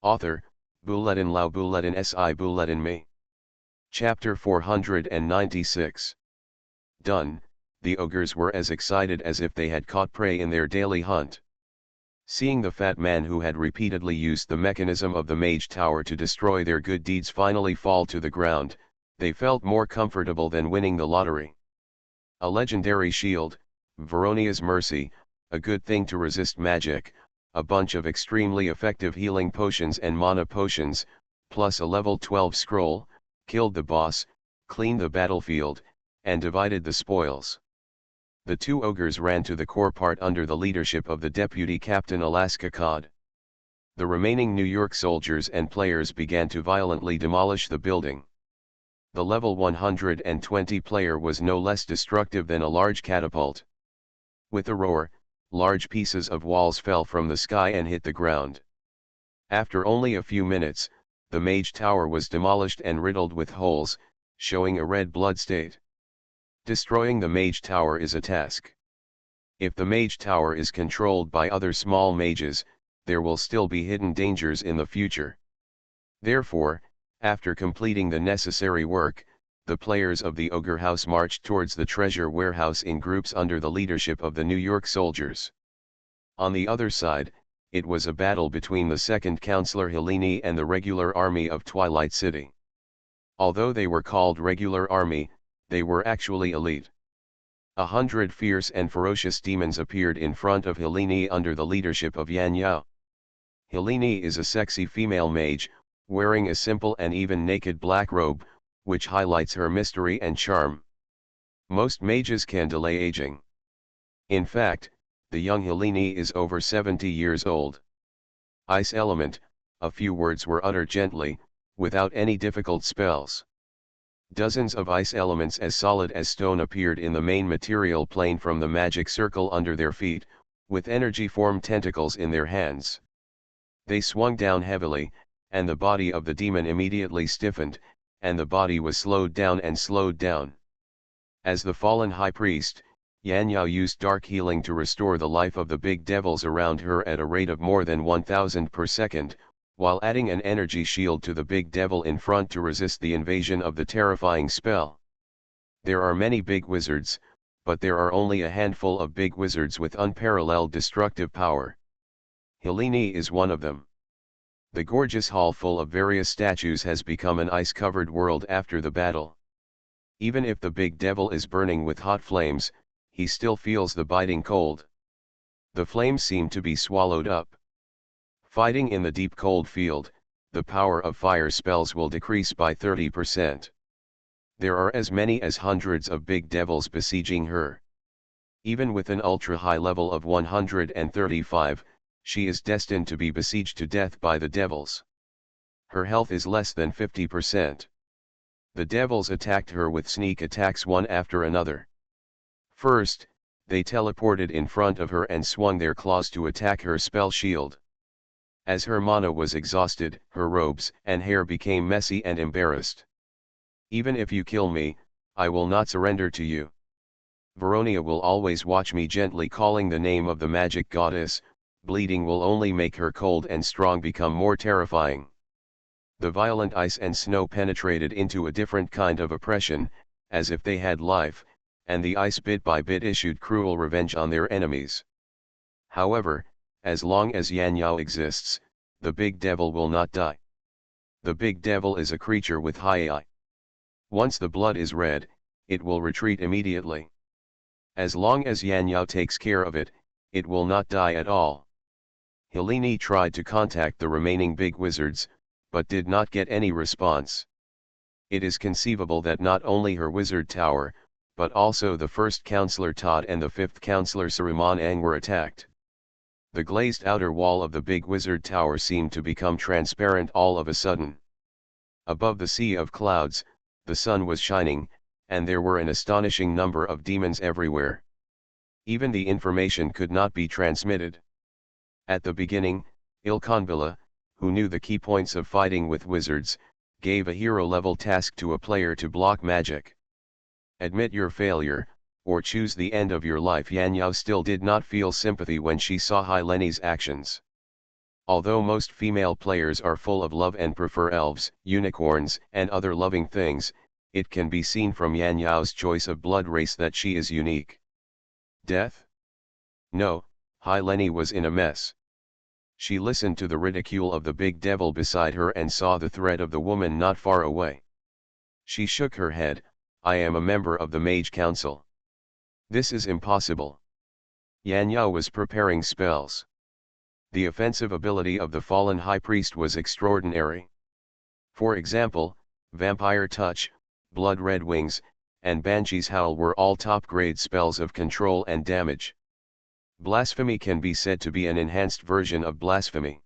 Author, Bulletin Lau Bulletin Si Bulletin Me. Chapter 496. Done. The ogres were as excited as if they had caught prey in their daily hunt. Seeing the fat man who had repeatedly used the mechanism of the Mage Tower to destroy their good deeds finally fall to the ground, they felt more comfortable than winning the lottery. A legendary shield, Veronia's Mercy, a good thing to resist magic, a bunch of extremely effective healing potions and mana potions, plus a level 12 scroll, killed the boss, cleaned the battlefield, and divided the spoils. The two ogres ran to the core part under the leadership of the deputy captain Alaska Cod. The remaining New York soldiers and players began to violently demolish the building. The level 120 player was no less destructive than a large catapult. With a roar, large pieces of walls fell from the sky and hit the ground. After only a few minutes, the mage tower was demolished and riddled with holes, showing a red blood state. Destroying the mage tower is a task. If the mage tower is controlled by other small mages, there will still be hidden dangers in the future. Therefore, after completing the necessary work, the players of the Ogre House marched towards the treasure warehouse in groups under the leadership of the New York soldiers. On the other side, it was a battle between the second counselor Helene and the regular army of Twilight City. Although they were called regular army, they were actually elite. 100 fierce and ferocious demons appeared in front of Helene under the leadership of Yan Yao. Helene is a sexy female mage, wearing a simple and even naked black robe, which highlights her mystery and charm. Most mages can delay aging. In fact, the young Helene is over 70 years old. Ice element, a few words were uttered gently, without any difficult spells. Dozens of ice elements as solid as stone appeared in the main material plane from the magic circle under their feet, with energy-formed tentacles in their hands. They swung down heavily, and the body of the demon immediately stiffened, and the body was slowed down and slowed down. As the fallen high priest, Yan Yao used dark healing to restore the life of the big devils around her at a rate of more than 1000 per second, while adding an energy shield to the big devil in front to resist the invasion of the terrifying spell. There are many big wizards, but there are only a handful of big wizards with unparalleled destructive power. Helene is one of them. The gorgeous hall full of various statues has become an ice-covered world after the battle. Even if the big devil is burning with hot flames, he still feels the biting cold. The flames seem to be swallowed up. Fighting in the deep cold field, the power of fire spells will decrease by 30%. There are as many as hundreds of big devils besieging her. Even with an ultra-high level of 135, she is destined to be besieged to death by the devils. Her health is less than 50%. The devils attacked her with sneak attacks one after another. First, they teleported in front of her and swung their claws to attack her spell shield. As her mana was exhausted, her robes and hair became messy and embarrassed. Even if you kill me, I will not surrender to you. Veronia will always watch me gently calling the name of the magic goddess. Bleeding will only make her cold and strong become more terrifying. The violent ice and snow penetrated into a different kind of oppression, as if they had life, and the ice bit by bit issued cruel revenge on their enemies. However, as long as Yan Yao exists, the big devil will not die. The big devil is a creature with high I. Once the blood is red, it will retreat immediately. As long as Yan Yao takes care of it, it will not die at all. Helene tried to contact the remaining big wizards, but did not get any response. It is conceivable that not only her wizard tower, but also the first counselor Todd and the fifth counselor Saruman Ang were attacked. The glazed outer wall of the big wizard tower seemed to become transparent all of a sudden. Above the sea of clouds, the sun was shining, and there were an astonishing number of demons everywhere. Even the information could not be transmitted. At the beginning, Ilkonvilla, who knew the key points of fighting with wizards, gave a hero-level task to a player to block magic. Admit your failure, or choose the end of your life. Yan Yao still did not feel sympathy when she saw Helene's actions. Although most female players are full of love and prefer elves, unicorns, and other loving things, it can be seen from Yan Yao's choice of blood race that she is unique. Death? No, Helene was in a mess. She listened to the ridicule of the big devil beside her and saw the threat of the woman not far away. She shook her head. I am a member of the Mage Council. This is impossible. Yan Yao was preparing spells. The offensive ability of the fallen high priest was extraordinary. For example, Vampire Touch, Blood Red Wings, and Banshee's Howl were all top-grade spells of control and damage. Blasphemy can be said to be an enhanced version of Blasphemy.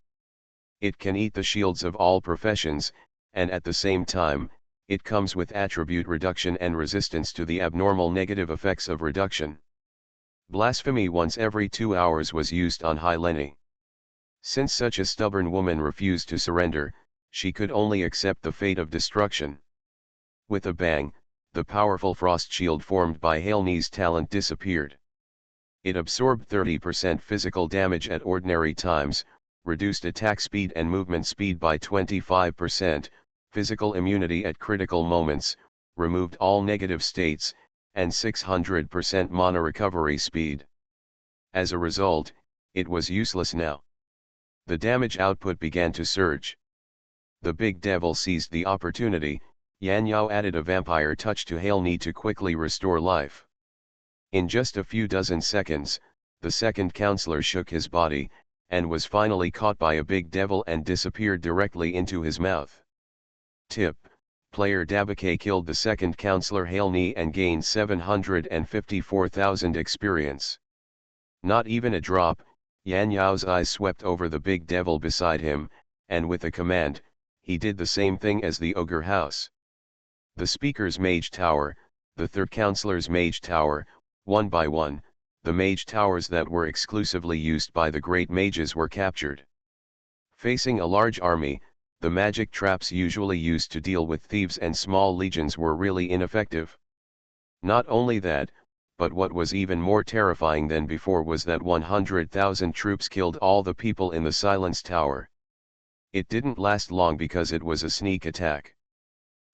It can eat the shields of all professions, and at the same time, it comes with attribute reduction and resistance to the abnormal negative effects of reduction. Blasphemy once every 2 hours was used on Hyleni. Since such a stubborn woman refused to surrender, she could only accept the fate of destruction. With a bang, the powerful frost shield formed by Hyleni's talent disappeared. It absorbed 30% physical damage at ordinary times, reduced attack speed and movement speed by 25%, physical immunity at critical moments, removed all negative states, and 600% mana recovery speed. As a result, it was useless now. The damage output began to surge. The big devil seized the opportunity. Yan Yao added a vampire touch to Hyleni to quickly restore life. In just a few dozen seconds, the second counselor shook his body, and was finally caught by a big devil and disappeared directly into his mouth. Tip: player Dabake killed the second counselor Hyleni and gained 754,000 experience. Not even a drop. Yan Yao's eyes swept over the big devil beside him, and with a command, he did the same thing as the ogre house. The speaker's mage tower, the third counselor's mage tower, one by one, the mage towers that were exclusively used by the great mages were captured. Facing a large army, the magic traps usually used to deal with thieves and small legions were really ineffective. Not only that, but what was even more terrifying than before was that 100,000 troops killed all the people in the Silence Tower. It didn't last long because it was a sneak attack.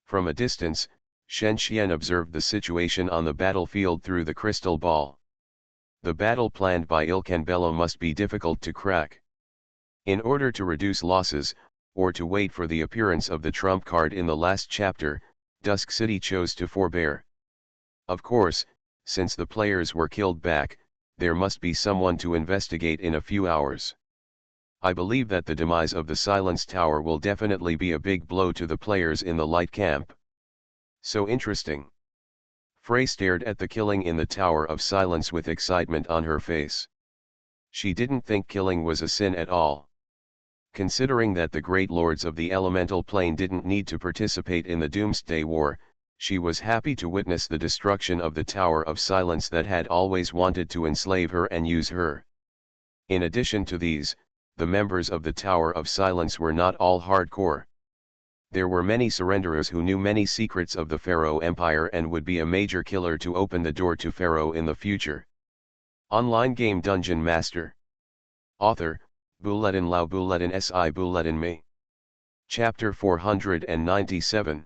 From a distance, Shen Xian observed the situation on the battlefield through the crystal ball. The battle planned by Ilkan Bello must be difficult to crack. In order to reduce losses, or to wait for the appearance of the trump card in the last chapter, Dusk City chose to forbear. Of course, since the players were killed back, there must be someone to investigate in a few hours. I believe that the demise of the Silence Tower will definitely be a big blow to the players in the Light Camp. So interesting. Frey stared at the killing in the Tower of Silence with excitement on her face. She didn't think killing was a sin at all. Considering that the great lords of the elemental plane didn't need to participate in the Doomsday War, she was happy to witness the destruction of the Tower of Silence that had always wanted to enslave her and use her. In addition to these, the members of the Tower of Silence were not all hardcore. There were many surrenderers who knew many secrets of the Pharaoh Empire and would be a major killer to open the door to Pharaoh in the future. Online game Dungeon Master. Author, Buledin Lao Buledin Si Buledin Me. Chapter 497.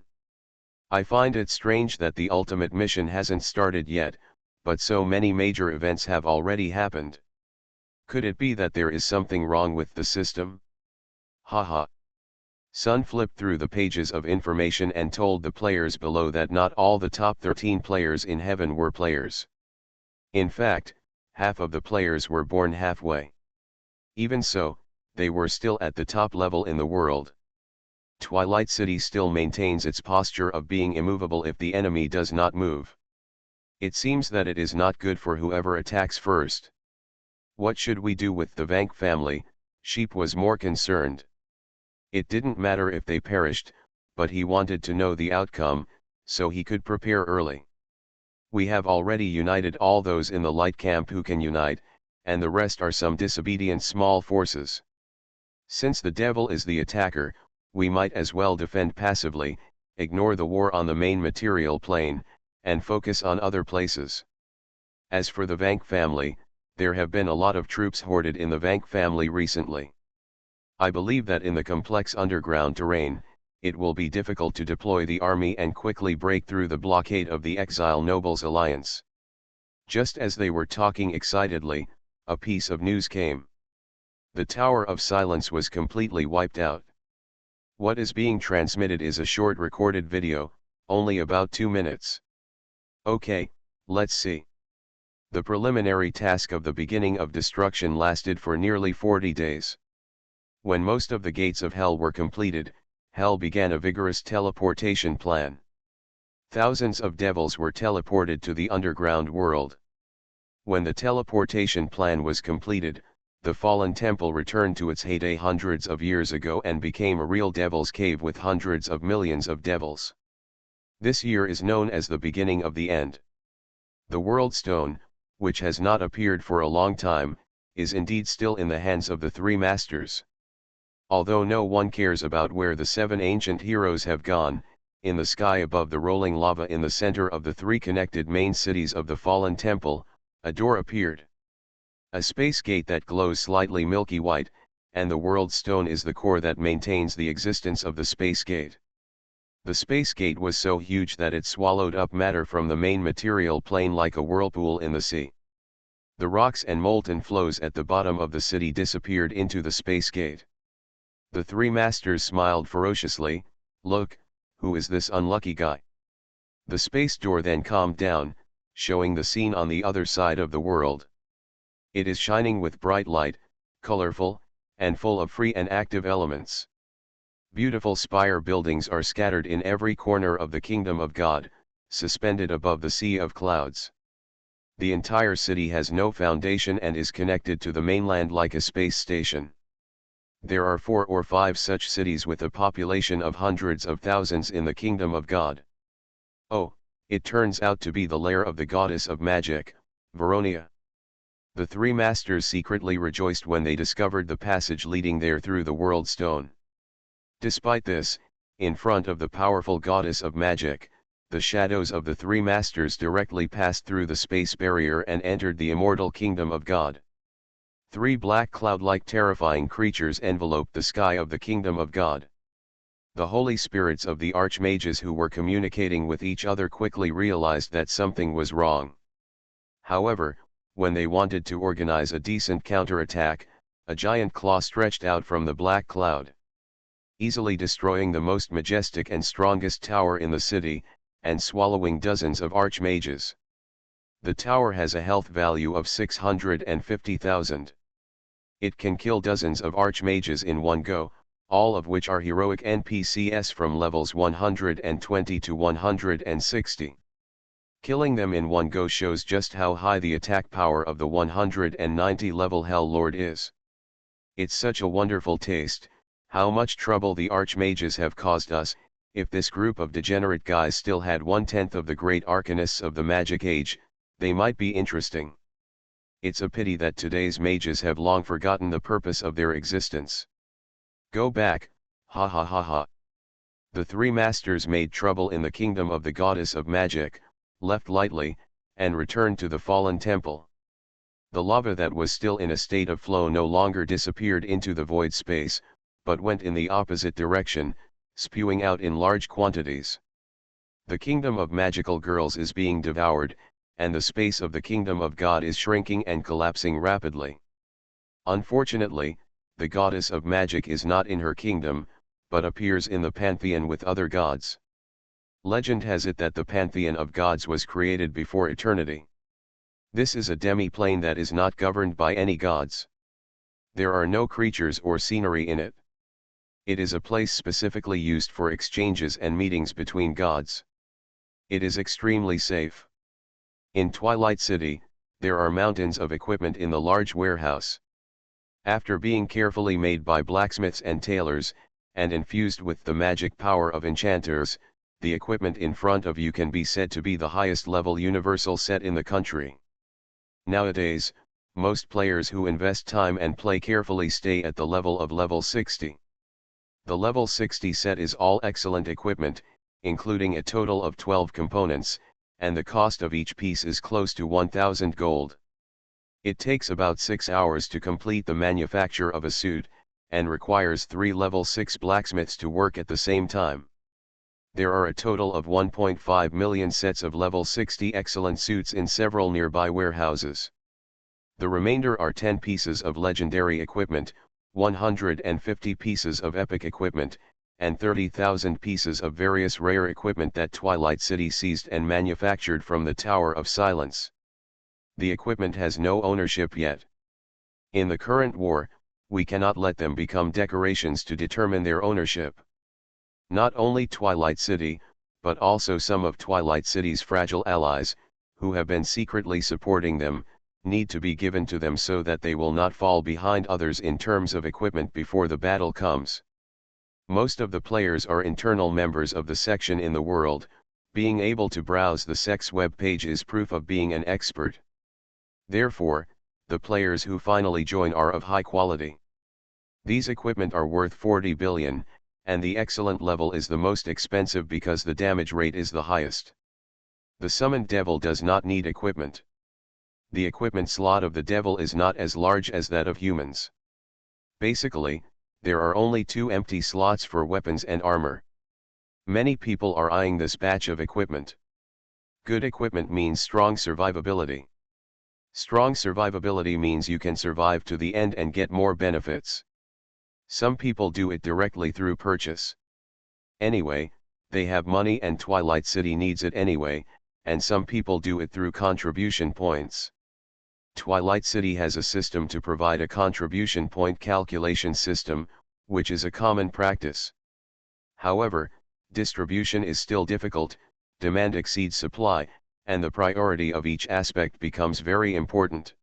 I find it strange that the ultimate mission hasn't started yet, but so many major events have already happened. Could it be that there is something wrong with the system? Haha. Sun flipped through the pages of information and told the players below that not all the top 13 players in heaven were players. In fact, half of the players were born halfway. Even so, they were still at the top level in the world. Twilight City still maintains its posture of being immovable if the enemy does not move. It seems that it is not good for whoever attacks first. What should we do with the Vank family? Sheep was more concerned. It didn't matter if they perished, but he wanted to know the outcome, so he could prepare early. We have already united all those in the light camp who can unite, and the rest are some disobedient small forces. Since the devil is the attacker, we might as well defend passively, ignore the war on the main material plane, and focus on other places. As for the Vank family, there have been a lot of troops hoarded in the Vank family recently. I believe that in the complex underground terrain, it will be difficult to deploy the army and quickly break through the blockade of the Exile Nobles Alliance. Just as they were talking excitedly, a piece of news came. The Tower of Silence was completely wiped out. What is being transmitted is a short recorded video, only about 2 minutes. Okay, let's see. The preliminary task of the beginning of destruction lasted for nearly 40 days. When most of the gates of Hell were completed, Hell began a vigorous teleportation plan. Thousands of devils were teleported to the underground world. When the teleportation plan was completed, the fallen temple returned to its heyday hundreds of years ago and became a real devil's cave with hundreds of millions of devils. This year is known as the beginning of the end. The World Stone, which has not appeared for a long time, is indeed still in the hands of the three masters. Although no one cares about where the 7 ancient heroes have gone, in the sky above the rolling lava in the center of the 3 connected main cities of the fallen temple, a door appeared. A space gate that glows slightly milky white, and the World Stone is the core that maintains the existence of the space gate. The space gate was so huge that it swallowed up matter from the main material plane like a whirlpool in the sea. The rocks and molten flows at the bottom of the city disappeared into the space gate. The 3 masters smiled ferociously. "Look, who is this unlucky guy?" The space door then calmed down, showing the scene on the other side of the world. It is shining with bright light, colorful, and full of free and active elements. Beautiful spire buildings are scattered in every corner of the kingdom of God, suspended above the sea of clouds. The entire city has no foundation and is connected to the mainland like a space station. There are 4 or 5 such cities with a population of hundreds of thousands in the kingdom of God. Oh, it turns out to be the lair of the goddess of magic, Veronia. The 3 masters secretly rejoiced when they discovered the passage leading there through the World Stone. Despite this, in front of the powerful goddess of magic, the shadows of the 3 masters directly passed through the space barrier and entered the immortal kingdom of God. 3 black cloud-like terrifying creatures enveloped the sky of the kingdom of God. The holy spirits of the archmages who were communicating with each other quickly realized that something was wrong. However, when they wanted to organize a decent counterattack, a giant claw stretched out from the black cloud, easily destroying the most majestic and strongest tower in the city, and swallowing dozens of archmages. The tower has a health value of 650,000. It can kill dozens of archmages in one go, all of which are heroic NPCs from levels 120 to 160. Killing them in one go shows just how high the attack power of the 190 level Hell Lord is. It's such a wonderful taste. How much trouble the archmages have caused us. If this group of degenerate guys still had 1/10 of the great arcanists of the magic age, they might be interesting. It's a pity that today's mages have long forgotten the purpose of their existence. Go back, ha ha ha ha. The 3 masters made trouble in the kingdom of the goddess of magic, left lightly, and returned to the fallen temple. The lava that was still in a state of flow no longer disappeared into the void space, but went in the opposite direction, spewing out in large quantities. The kingdom of magical girls is being devoured, and the space of the kingdom of God is shrinking and collapsing rapidly. Unfortunately, the goddess of magic is not in her kingdom, but appears in the pantheon with other gods. Legend has it that the pantheon of gods was created before eternity. This is a demi-plane that is not governed by any gods. There are no creatures or scenery in it. It is a place specifically used for exchanges and meetings between gods. It is extremely safe. In Twilight City, there are mountains of equipment in the large warehouse. After being carefully made by blacksmiths and tailors, and infused with the magic power of enchanters, the equipment in front of you can be said to be the highest level universal set in the country. Nowadays, most players who invest time and play carefully stay at the level of level 60. The level 60 set is all excellent equipment, including a total of 12 components, and the cost of each piece is close to 1,000 gold. It takes about 6 hours to complete the manufacture of a suit, and requires 3 level 6 blacksmiths to work at the same time. There are a total of 1.5 million sets of level 60 excellent suits in several nearby warehouses. The remainder are 10 pieces of legendary equipment, 150 pieces of epic equipment, and 30,000 pieces of various rare equipment that Twilight City seized and manufactured from the Tower of Silence. the equipment has no ownership yet. In the current war, we cannot let them become decorations to determine their ownership. Not only Twilight City, but also some of Twilight City's fragile allies, who have been secretly supporting them, need to be given to them so that they will not fall behind others in terms of equipment before the battle comes. Most of the players are internal members of the section in the world. Being able to browse the sex web page is proof of being an expert. Therefore, the players who finally join are of high quality. These equipment are worth 40 billion, and the excellent level is the most expensive because the damage rate is the highest. The summoned devil does not need equipment. The equipment slot of the devil is not as large as that of humans. Basically, there are only 2 empty slots for weapons and armor. Many people are eyeing this batch of equipment. Good equipment means strong survivability. Strong survivability means you can survive to the end and get more benefits. Some people do it directly through purchase. Anyway, they have money and Twilight City needs it anyway, and some people do it through contribution points. Twilight City has a system to provide a contribution point calculation system, which is a common practice. However, distribution is still difficult, demand exceeds supply, and the priority of each aspect becomes very important.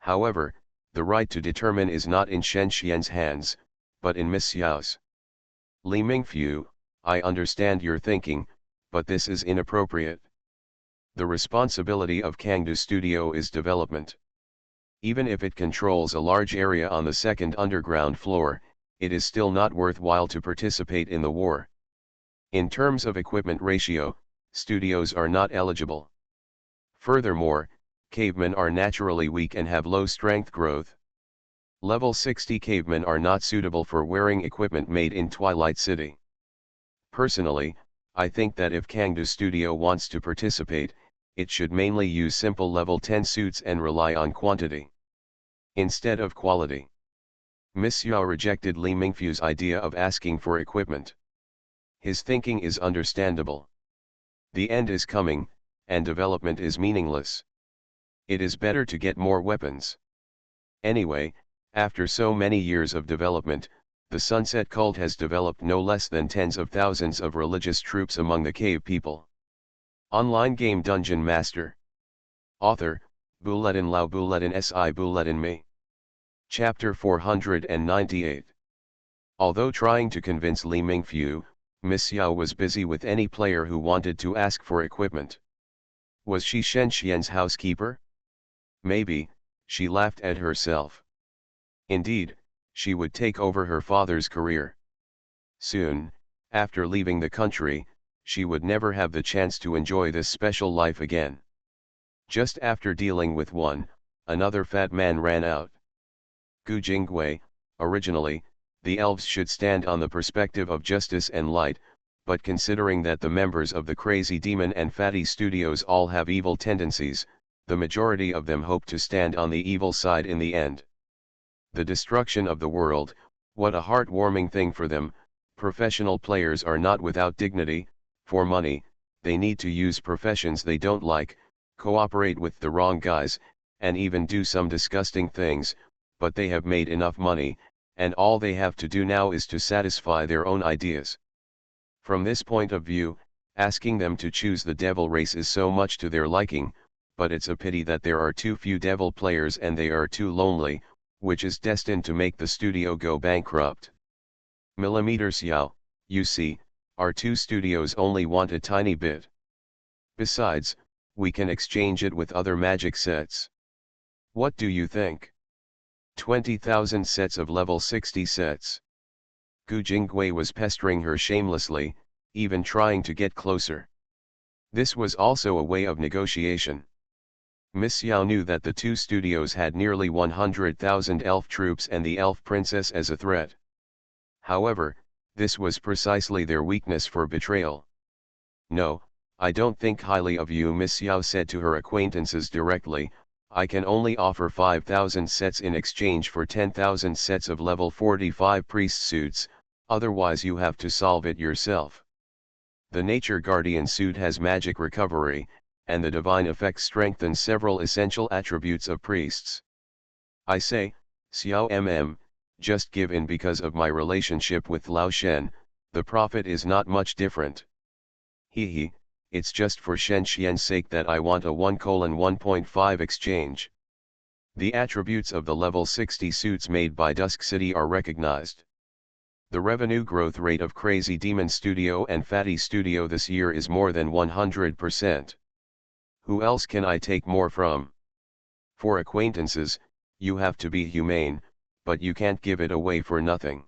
However, the right to determine is not in Shen Xian's hands, but in Miss Xiao's. Li Mingfu, I understand your thinking, but this is inappropriate. The responsibility of Kangdu Studio is development. Even if it controls a large area on the second underground floor, it is still not worthwhile to participate in the war. In terms of equipment ratio, studios are not eligible. Furthermore, cavemen are naturally weak and have low strength growth. Level 60 cavemen are not suitable for wearing equipment made in Twilight City. Personally, I think that if Kangdu Studio wants to participate, it should mainly use simple level 10 suits and rely on quantity instead of quality. Miss Yao rejected Li Mingfu's idea of asking for equipment. His thinking is understandable. The end is coming, and development is meaningless. It is better to get more weapons. Anyway, after so many years of development, the Sunset Cult has developed no less than tens of thousands of religious troops among the cave people. Online game DungeonMaster. Author, Buletin Lao Buletin Si Buletin Me. Chapter 498. Although trying to convince Li Mingfu, Miss Yao was busy with any player who wanted to ask for equipment. Was she Shen Xian's housekeeper? Maybe, she laughed at herself. Indeed, she would take over her father's career. Soon, after leaving the country, she would never have the chance to enjoy this special life again. Just after dealing with one, another fat man ran out. Gu Jingwei, originally, the elves should stand on the perspective of justice and light, but considering that the members of the Crazy Demon and Fatty Studios all have evil tendencies, the majority of them hope to stand on the evil side in the end. The destruction of the world, what a heartwarming thing for them. Professional players are not without dignity. For money, they need to use professions they don't like, cooperate with the wrong guys, and even do some disgusting things, but they have made enough money, and all they have to do now is to satisfy their own ideas. From this point of view, asking them to choose the devil race is so much to their liking, but it's a pity that there are too few devil players and they are too lonely, which is destined to make the studio go bankrupt. Xiao, you see, our 2 studios only want a tiny bit. Besides, we can exchange it with other magic sets. What do you think? 20,000 sets of level 60 sets. Gu Jingwei was pestering her shamelessly, even trying to get closer. This was also a way of negotiation. Miss Yao knew that the 2 studios had nearly 100,000 elf troops and the elf princess as a threat. However, this was precisely their weakness for betrayal. No, I don't think highly of you, Miss Yao said to her acquaintances directly. I can only offer 5,000 sets in exchange for 10,000 sets of level 45 priest suits, otherwise you have to solve it yourself. The Nature Guardian suit has magic recovery, and the divine effects strengthen several essential attributes of priests. I say, Xiao just give in because of my relationship with Lao Shen, the prophet is not much different. He, it's just for Shen Xian's sake that I want a 1:1.5 exchange. The attributes of the level 60 suits made by Dusk City are recognized. The revenue growth rate of Crazy Demon Studio and Fatty Studio this year is more than 100%. Who else can I take more from? For acquaintances, you have to be humane, but you can't give it away for nothing.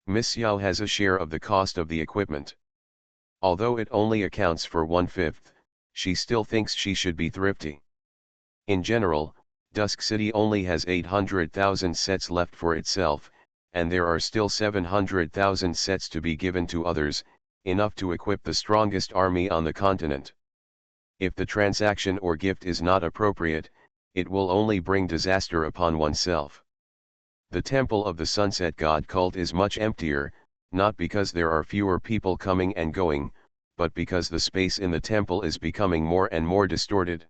Miss Xiao has a share of the cost of the equipment. Although it only accounts for 1/5, she still thinks she should be thrifty. In general, Dusk City only has 800,000 sets left for itself, and there are still 700,000 sets to be given to others, enough to equip the strongest army on the continent. If the transaction or gift is not appropriate, it will only bring disaster upon oneself. The temple of the Sunset God cult is much emptier, not because there are fewer people coming and going, but because the space in the temple is becoming more and more distorted.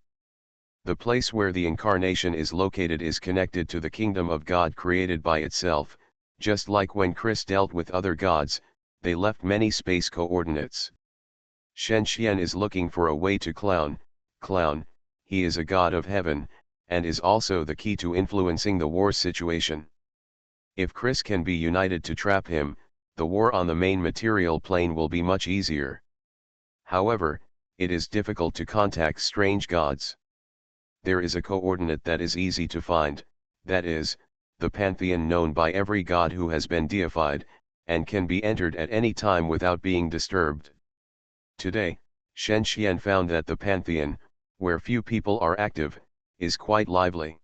The place where the incarnation is located is connected to the kingdom of God created by itself, just like when Chris dealt with other gods, they left many space coordinates. Shen Xian is looking for a way to clown, he is a god of heaven, and is also the key to influencing the war situation. If Chris can be united to trap him, the war on the main material plane will be much easier. However, it is difficult to contact strange gods. There is a coordinate that is easy to find, that is, the pantheon known by every god who has been deified, and can be entered at any time without being disturbed. Today, Shen Xian found that the pantheon, where few people are active, is quite lively.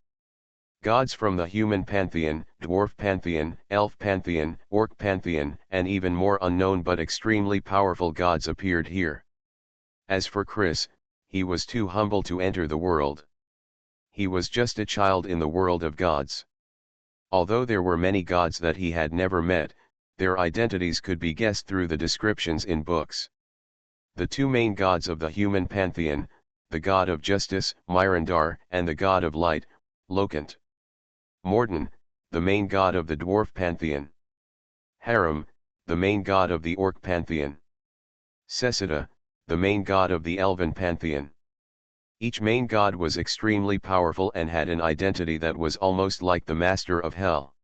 Gods from the human pantheon, dwarf pantheon, elf pantheon, orc pantheon, and even more unknown but extremely powerful gods appeared here. As for Chris, he was too humble to enter the world. He was just a child in the world of gods. Although there were many gods that he had never met, their identities could be guessed through the descriptions in books. The two main gods of the human pantheon, the god of justice, Mirandar, and the god of light, Lokant. Morden, the main god of the dwarf pantheon. Haram, the main god of the orc pantheon. Cessida, the main god of the elven pantheon. Each main god was extremely powerful and had an identity that was almost like the master of hell.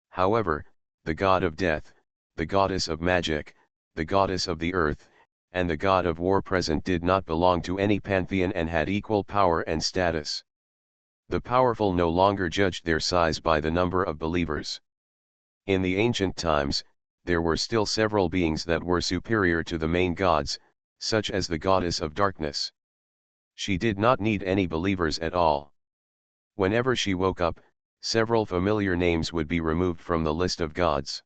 However, the god of death, the goddess of magic, the goddess of the earth, and the god of war present did not belong to any pantheon and had equal power and status. The powerful no longer judged their size by the number of believers. In the ancient times, there were still several beings that were superior to the main gods, such as the goddess of darkness. She did not need any believers at all. Whenever she woke up, several familiar names would be removed from the list of gods.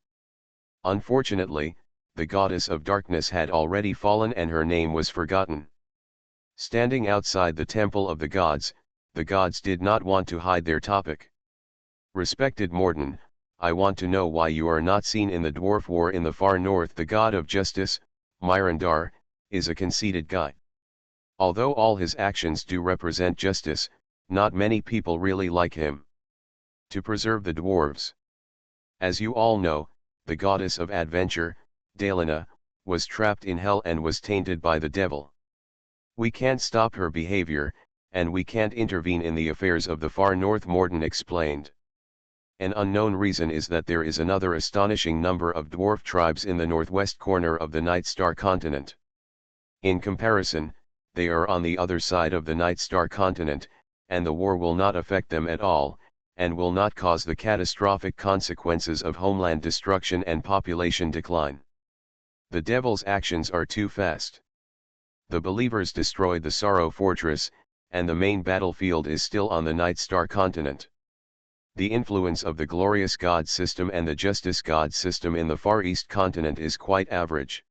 Unfortunately, the goddess of darkness had already fallen and her name was forgotten. Standing outside the temple of the gods did not want to hide their topic. Respected Morden, I want to know why you are not seen in the dwarf war in the far north. The god of justice, Mirandar, is a conceited guy. Although all his actions do represent justice, not many people really like him. To preserve the dwarves. As you all know, the goddess of adventure, Dalina, was trapped in hell and was tainted by the devil. We can't stop her behavior, and we can't intervene in the affairs of the far north. Morden explained. An unknown reason is that there is another astonishing number of dwarf tribes in the northwest corner of the Night Star continent. In comparison, they are on the other side of the Night Star continent, and the war will not affect them at all, and will not cause the catastrophic consequences of homeland destruction and population decline. The devil's actions are too fast. The believers destroyed the Sorrow Fortress, and the main battlefield is still on the Night Star continent. The influence of the Glorious God system and the Justice God system in the Far East continent is quite average.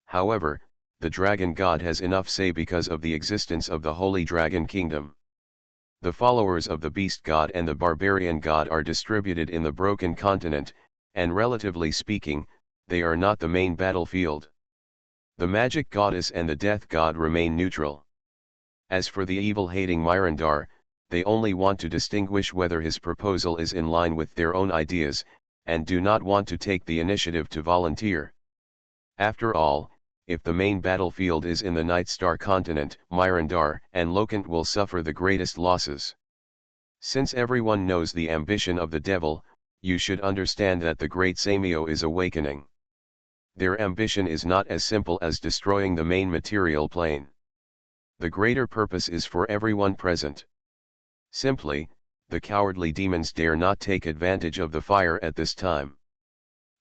However, the Dragon God has enough say because of the existence of the Holy Dragon Kingdom. The followers of the Beast God and the Barbarian God are distributed in the Broken Continent, and relatively speaking, they are not the main battlefield. The Magic Goddess and the Death God remain neutral. As for the evil-hating Mirandar, they only want to distinguish whether his proposal is in line with their own ideas, and do not want to take the initiative to volunteer. After all, if the main battlefield is in the Night Star continent, Mirandar and Lokant will suffer the greatest losses. Since everyone knows the ambition of the devil, you should understand that the great Samio is awakening. Their ambition is not as simple as destroying the main material plane. The greater purpose is for everyone present. Simply, the cowardly demons dare not take advantage of the fire at this time.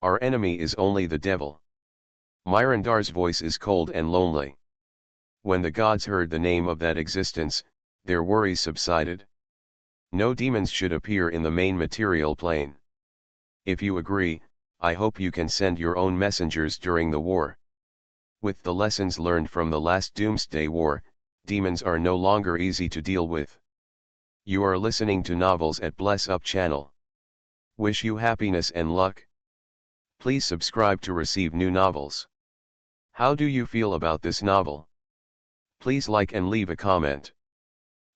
Our enemy is only the devil. Mirandar's voice is cold and lonely. When the gods heard the name of that existence, their worries subsided. No demons should appear in the main material plane. If you agree, I hope you can send your own messengers during the war. With the lessons learned from the last Doomsday War, demons are no longer easy to deal with. You are listening to Novels at Bless Up channel. Wish you happiness and luck. Please subscribe to receive new novels. How do you feel about this novel? Please like and leave a comment.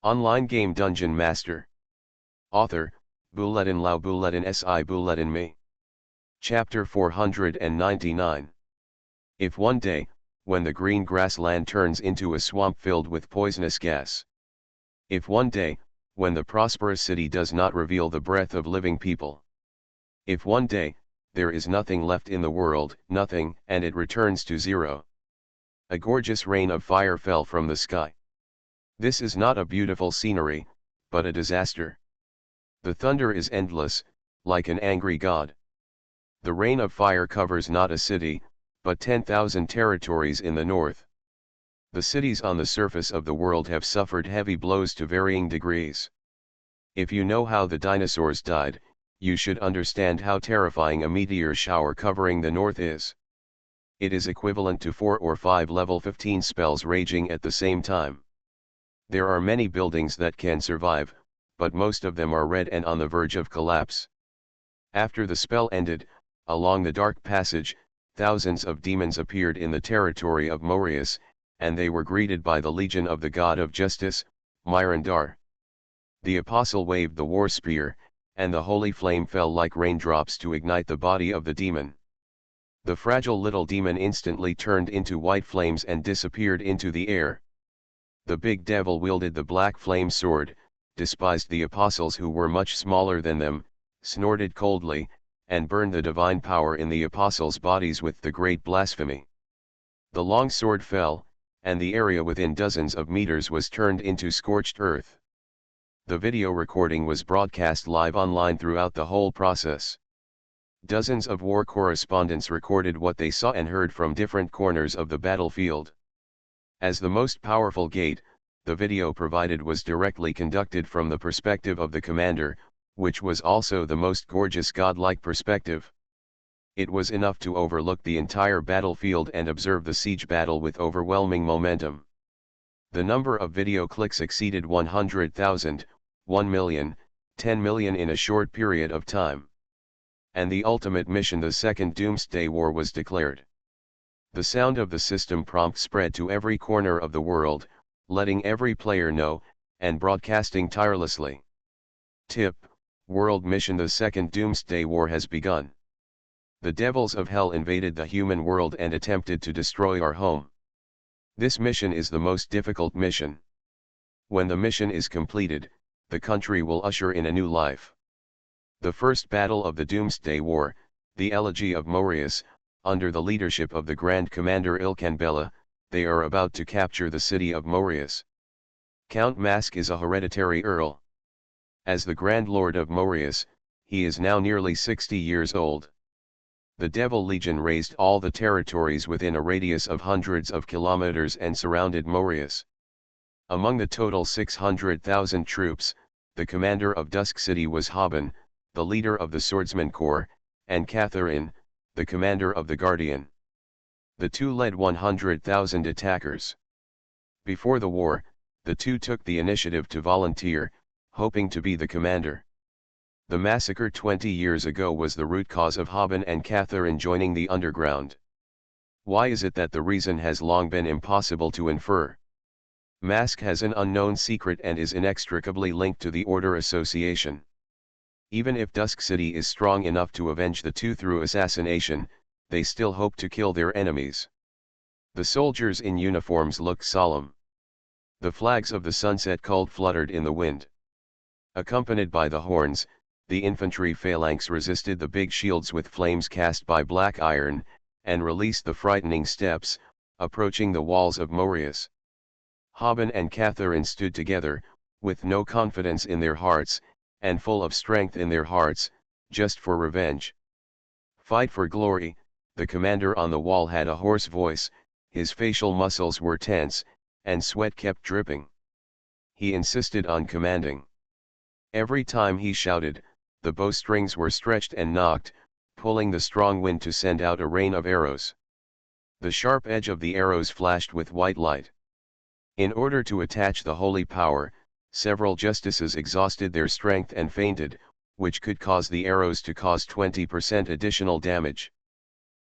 Online game Dungeon Master. Author, Bulletin Lau Bulletin Si Bulletin Me. Chapter 499. If one day, when the green grassland turns into a swamp filled with poisonous gas. If one day, when the prosperous city does not reveal the breath of living people. If one day, there is nothing left in the world, nothing, and it returns to zero. A gorgeous rain of fire fell from the sky. This is not a beautiful scenery, but a disaster. The thunder is endless, like an angry god. The rain of fire covers not a city, but 10,000 territories in the north. The cities on the surface of the world have suffered heavy blows to varying degrees. If you know how the dinosaurs died, you should understand how terrifying a meteor shower covering the north is. It is equivalent to 4 or 5 level 15 spells raging at the same time. There are many buildings that can survive, but most of them are red and on the verge of collapse. After the spell ended, along the dark passage, thousands of demons appeared in the territory of Morius, and they were greeted by the legion of the god of justice, Mirandar. The apostle waved the war spear, and the holy flame fell like raindrops to ignite the body of the demon. The fragile little demon instantly turned into white flames and disappeared into the air. The big devil wielded the black flame sword, despised the apostles who were much smaller than them, snorted coldly, and burned the divine power in the apostles' bodies with the great blasphemy. The long sword fell, and the area within dozens of meters was turned into scorched earth. The video recording was broadcast live online throughout the whole process. Dozens of war correspondents recorded what they saw and heard from different corners of the battlefield. As the most powerful gate, the video provided was directly conducted from the perspective of the commander, which was also the most gorgeous godlike perspective. It was enough to overlook the entire battlefield and observe the siege battle with overwhelming momentum. The number of video clicks exceeded 100,000, 1 million, 10 million in a short period of time. And the ultimate mission, the Second Doomsday War, was declared. The sound of the system prompt spread to every corner of the world, letting every player know, and broadcasting tirelessly. Tip: World Mission: The Second Doomsday War has begun. The devils of hell invaded the human world and attempted to destroy our home. This mission is the most difficult mission. When the mission is completed, the country will usher in a new life. The first battle of the Doomsday War, the Elegy of Morius, under the leadership of the Grand Commander Ilkanbella, they are about to capture the city of Morius. Count Mask is a hereditary earl. As the Grand Lord of Morius, he is now nearly 60 years old. The Devil Legion raised all the territories within a radius of hundreds of kilometers and surrounded Morius. Among the total 600,000 troops, the commander of Dusk City was Haben, the leader of the Swordsman Corps, and Catherine, the commander of the Guardian. The two led 100,000 attackers. Before the war, the two took the initiative to volunteer, hoping to be the commander. The massacre 20 years ago was the root cause of Haben and Catherine joining the underground. Why is it that the reason has long been impossible to infer? Mask has an unknown secret and is inextricably linked to the Order Association. Even if Dusk City is strong enough to avenge the two through assassination, they still hope to kill their enemies. The soldiers in uniforms looked solemn. The flags of the sunset cult fluttered in the wind. Accompanied by the horns, the infantry phalanx resisted the big shields with flames cast by black iron, and released the frightening steps, approaching the walls of Moreas. Haben and Catherine stood together, with no confidence in their hearts, and full of strength in their hearts, just for revenge. Fight for glory, the commander on the wall had a hoarse voice, his facial muscles were tense, and sweat kept dripping. He insisted on commanding. Every time he shouted, the bowstrings were stretched and knocked, pulling the strong wind to send out a rain of arrows. The sharp edge of the arrows flashed with white light. In order to attach the holy power, several justices exhausted their strength and fainted, which could cause the arrows to cause 20% additional damage.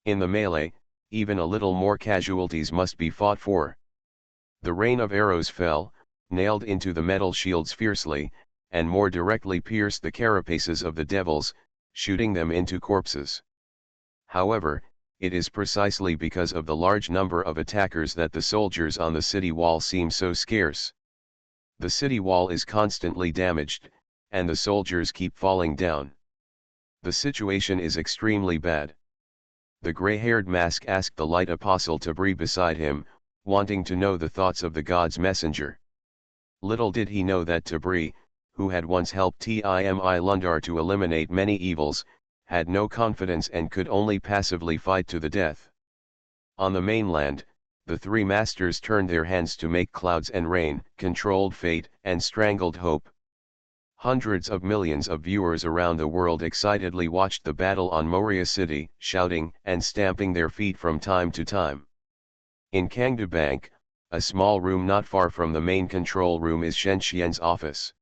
In the melee, even a little more casualties must be fought for. The rain of arrows fell, nailed into the metal shields fiercely, and more directly pierced the carapaces of the devils, shooting them into corpses. However, it is precisely because of the large number of attackers that the soldiers on the city wall seem so scarce. The city wall is constantly damaged, and the soldiers keep falling down. The situation is extremely bad. The gray-haired Mask asked the light apostle to breathe beside him, wanting to know the thoughts of the God's messenger. Little did he know that Tabri, who had once helped Timi Lundar to eliminate many evils, had no confidence and could only passively fight to the death. On the mainland, the three masters turned their hands to make clouds and rain, controlled fate, and strangled hope. Hundreds of millions of viewers around the world excitedly watched the battle on Moria City, shouting and stamping their feet from time to time. In Kangdu Bank, a small room not far from the main control room is Shen Xian's office.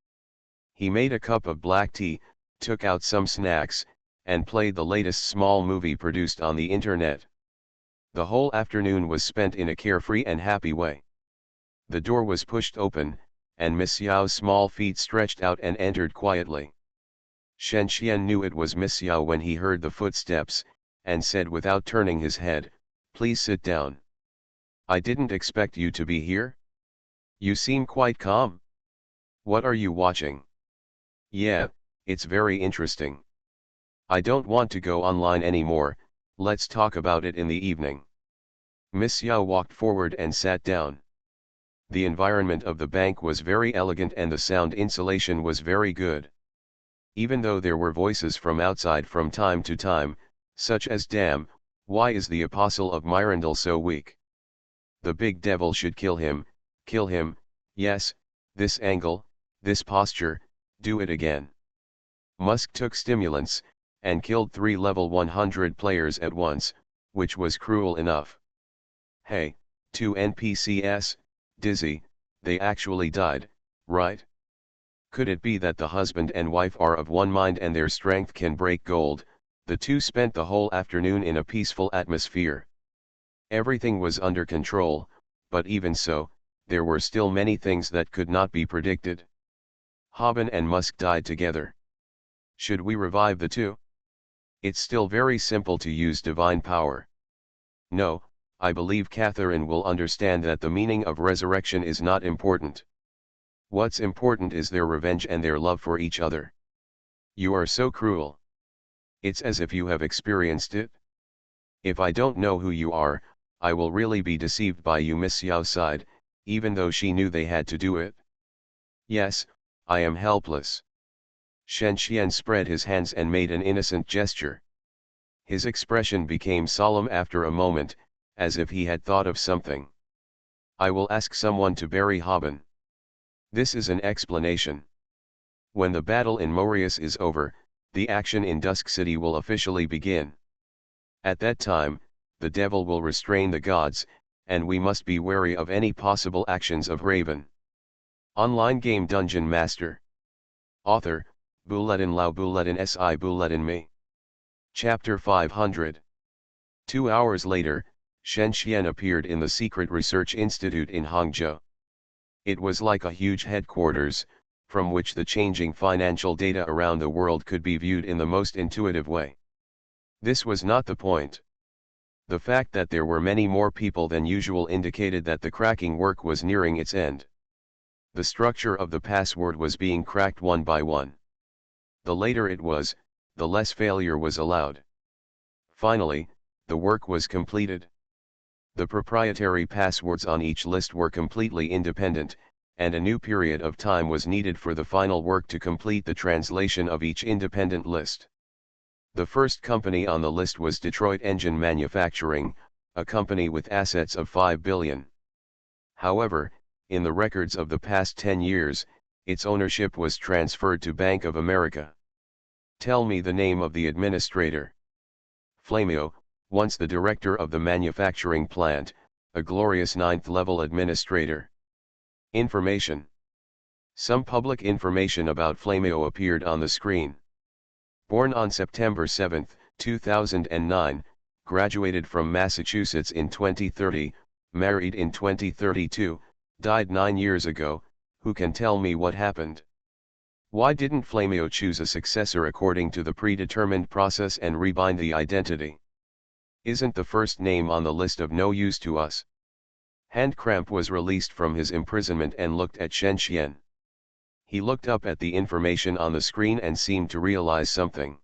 He made a cup of black tea, took out some snacks, and played the latest small movie produced on the internet. The whole afternoon was spent in a carefree and happy way. The door was pushed open, and Miss Xiao's small feet stretched out and entered quietly. Shen Xian knew it was Miss Xiao when he heard the footsteps, and said without turning his head, "Please sit down. I didn't expect you to be here. You seem quite calm. What are you watching?" "Yeah, it's very interesting. I don't want to go online anymore, let's talk about it in the evening." Miss Xiao walked forward and sat down. The environment of the bank was very elegant and the sound insulation was very good. Even though there were voices from outside from time to time, such as "Damn, why is the Apostle of Myrandal so weak? The big devil should kill him, yes, this angle, this posture, do it again." Musk took stimulants, and killed 3 level 100 players at once, which was cruel enough. Hey, 2 NPCs, dizzy, they actually died, right? Could it be that the husband and wife are of one mind and their strength can break gold? The two spent the whole afternoon in a peaceful atmosphere. Everything was under control, but even so, there were still many things that could not be predicted. Haben and Musk died together. Should we revive the two? It's still very simple to use divine power. No, I believe Catherine will understand that the meaning of resurrection is not important. What's important is their revenge and their love for each other. You are so cruel. It's as if you have experienced it. If I don't know who you are, I will really be deceived by you. Miss Xiao sighed, even though she knew they had to do it. Yes, I am helpless. Shen Xian spread his hands and made an innocent gesture. His expression became solemn after a moment, as if he had thought of something. "I will ask someone to bury Haben. This is an explanation. When the battle in Moreas is over, the action in Dusk City will officially begin. At that time, the devil will restrain the gods, and we must be wary of any possible actions of Raven." Online game Dungeon Master. Author, Bulletin Lao Bulletin Si Bulletin Me. Chapter 500. 2 hours later, Shen Xian appeared in the Secret Research Institute in Hangzhou. It was like a huge headquarters, from which the changing financial data around the world could be viewed in the most intuitive way. This was not the point. The fact that there were many more people than usual indicated that the cracking work was nearing its end. The structure of the password was being cracked one by one. The later it was, the less failure was allowed. Finally, the work was completed. The proprietary passwords on each list were completely independent, and a new period of time was needed for the final work to complete the translation of each independent list. The first company on the list was Detroit Engine Manufacturing, a company with assets of $5 billion. However, in the records of the past 10 years, its ownership was transferred to Bank of America. Tell me the name of the administrator. Flamio, once the director of the manufacturing plant, a glorious ninth-level administrator. Information. Some public information about Flamio appeared on the screen. Born on September 7, 2009, graduated from Massachusetts in 2030, married in 2032, died 9 years ago. Who can tell me what happened? Why didn't Flamio choose a successor according to the predetermined process and rebind the identity? Isn't the first name on the list of no use to us? Handcramp was released from his imprisonment and looked at Shen Xian. He looked up at the information on the screen and seemed to realize something.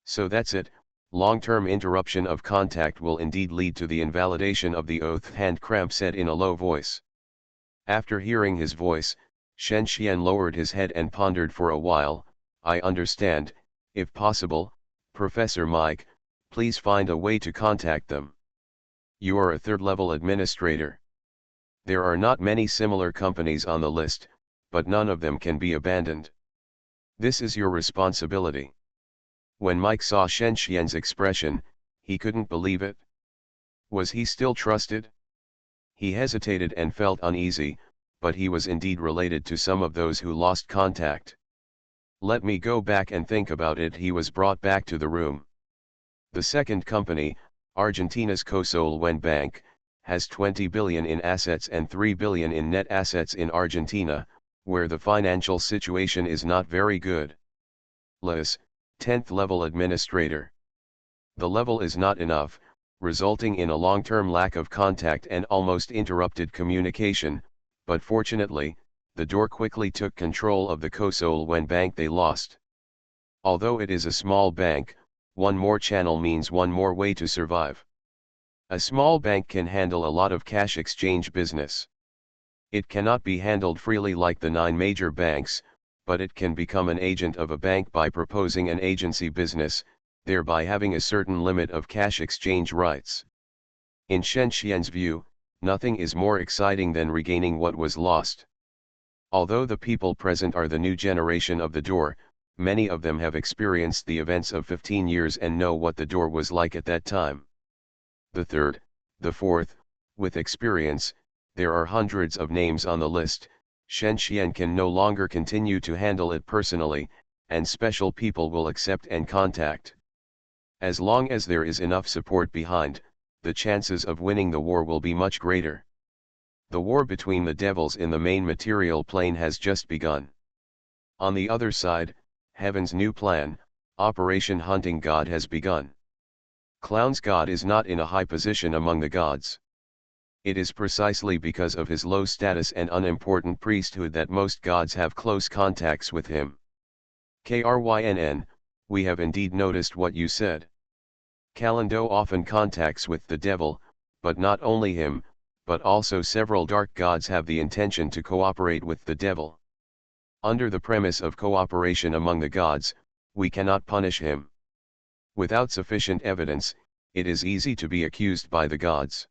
So that's it, long-term interruption of contact will indeed lead to the invalidation of the oath, Handcramp said in a low voice. After hearing his voice, Shen Xian lowered his head and pondered for a while. I understand, if possible, Professor Mike, please find a way to contact them. You are a third-level administrator. There are not many similar companies on the list, but none of them can be abandoned. This is your responsibility. When Mike saw Shen Xian's expression, he couldn't believe it. Was he still trusted? He hesitated and felt uneasy, but he was indeed related to some of those who lost contact. Let me go back and think about it. He was brought back to the room. The second company, Argentina's Cosolwen Bank, has 20 billion in assets and 3 billion in net assets in Argentina, where the financial situation is not very good. LIS, 10th level administrator. The level is not enough, resulting in a long-term lack of contact and almost interrupted communication, but fortunately, the door quickly took control of the Cosolwen Bank they lost. Although it is a small bank, one more channel means one more way to survive. A small bank can handle a lot of cash exchange business. It cannot be handled freely like the 9 major banks, but it can become an agent of a bank by proposing an agency business, thereby having a certain limit of cash exchange rights. In Shen Xian's view, nothing is more exciting than regaining what was lost. Although the people present are the new generation of the door, many of them have experienced the events of 15 years and know what the door was like at that time. The third, the fourth, with experience, there are hundreds of names on the list. Shen Xian can no longer continue to handle it personally, and special people will accept and contact. As long as there is enough support behind, the chances of winning the war will be much greater. The war between the devils in the main material plane has just begun. On the other side, Heaven's new plan, Operation Hunting God, has begun. Clown's God is not in a high position among the gods. It is precisely because of his low status and unimportant priesthood that most gods have close contacts with him. Krynn, we have indeed noticed what you said. Kalendo often contacts with the devil, but not only him, but also several dark gods have the intention to cooperate with the devil. Under the premise of cooperation among the gods, we cannot punish him. Without sufficient evidence, it is easy to be accused by the gods.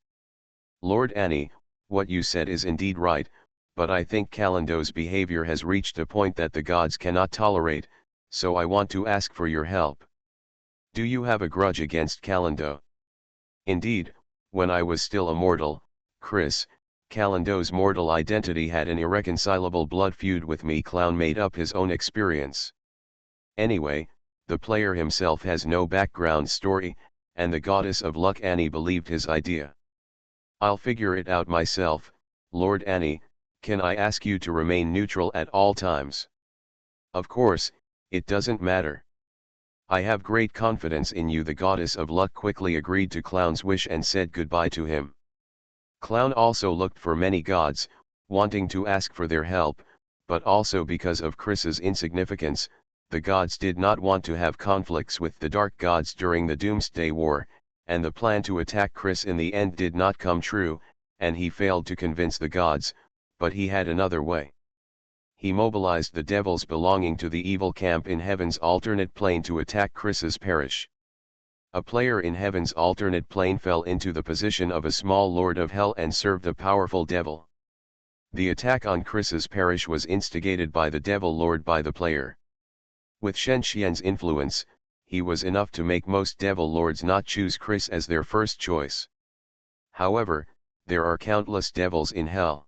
Lord Annie, what you said is indeed right, but I think Kalendo's behavior has reached a point that the gods cannot tolerate, so I want to ask for your help. Do you have a grudge against Kalendo? Indeed, when I was still a mortal, Chris, Kalendo's mortal identity had an irreconcilable blood feud with me. Clown made up his own experience. Anyway, the player himself has no background story, and the goddess of luck Annie believed his idea. I'll figure it out myself, Lord Annie, Can I ask you to remain neutral at all times? Of course, it doesn't matter. I have great confidence in you. The goddess of luck quickly agreed to Clown's wish and said goodbye to him. Clown also looked for many gods, wanting to ask for their help, but also because of Chris's insignificance, the gods did not want to have conflicts with the dark gods during the Doomsday War, and the plan to attack Chris in the end did not come true, and he failed to convince the gods, but he had another way. He mobilized the devils belonging to the evil camp in Heaven's alternate plane to attack Chris's parish. A player in Heaven's alternate plane fell into the position of a small lord of hell and served a powerful devil. The attack on Chris's parish was instigated by the devil lord by the player. With Shen Xian's influence, he was enough to make most devil lords not choose Chris as their first choice. However, there are countless devils in hell.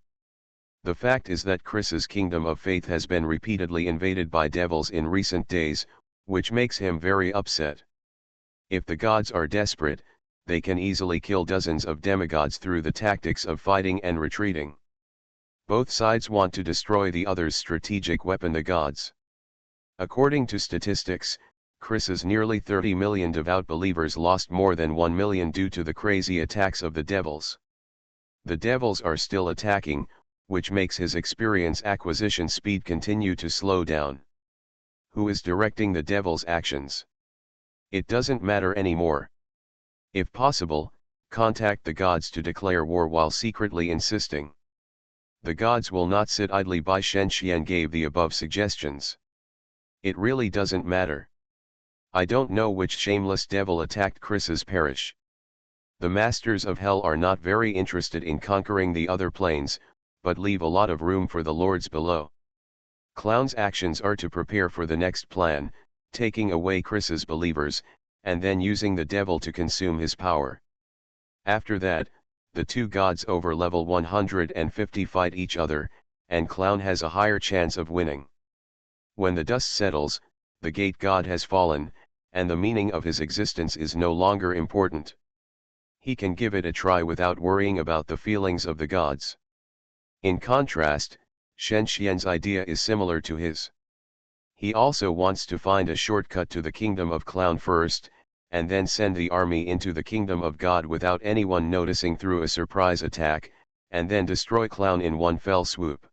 The fact is that Chris's kingdom of faith has been repeatedly invaded by devils in recent days, which makes him very upset. If the gods are desperate, they can easily kill dozens of demigods through the tactics of fighting and retreating. Both sides want to destroy the other's strategic weapon, the gods. According to statistics, Chris's nearly 30 million devout believers lost more than 1 million due to the crazy attacks of the devils. The devils are still attacking, which makes his experience acquisition speed continue to slow down. Who is directing the devil's actions? It doesn't matter anymore. If possible, contact the gods to declare war while secretly insisting. The gods will not sit idly by. Shen Xian gave the above suggestions. It really doesn't matter. I don't know which shameless devil attacked Chris's parish. The masters of hell are not very interested in conquering the other planes, but leave a lot of room for the lords below. Clown's actions are to prepare for the next plan, taking away Chris's believers, and then using the devil to consume his power. After that, the two gods over level 150 fight each other, and Clown has a higher chance of winning. When the dust settles, the gate god has fallen, and the meaning of his existence is no longer important. He can give it a try without worrying about the feelings of the gods. In contrast, Shen Xian's idea is similar to his. He also wants to find a shortcut to the kingdom of Clown first, and then send the army into the kingdom of God without anyone noticing through a surprise attack, and then destroy Clown in one fell swoop.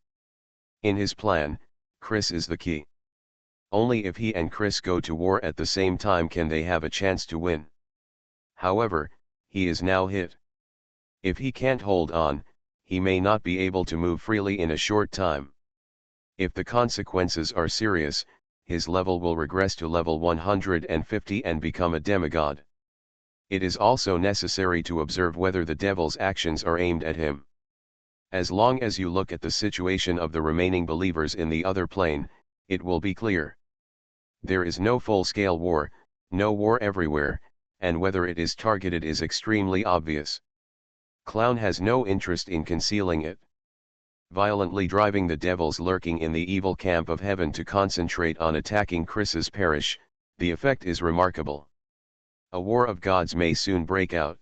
In his plan, Chris is the key. Only if he and Chris go to war at the same time can they have a chance to win. However, he is now hit. If he can't hold on, he may not be able to move freely in a short time. If the consequences are serious, his level will regress to level 150 and become a demigod. It is also necessary to observe whether the devil's actions are aimed at him. As long as you look at the situation of the remaining believers in the other plane, it will be clear. There is no full-scale war, no war everywhere, and whether it is targeted is extremely obvious. Clown has no interest in concealing it. Violently driving the devils lurking in the evil camp of heaven to concentrate on attacking Chris's parish, the effect is remarkable. A war of gods may soon break out.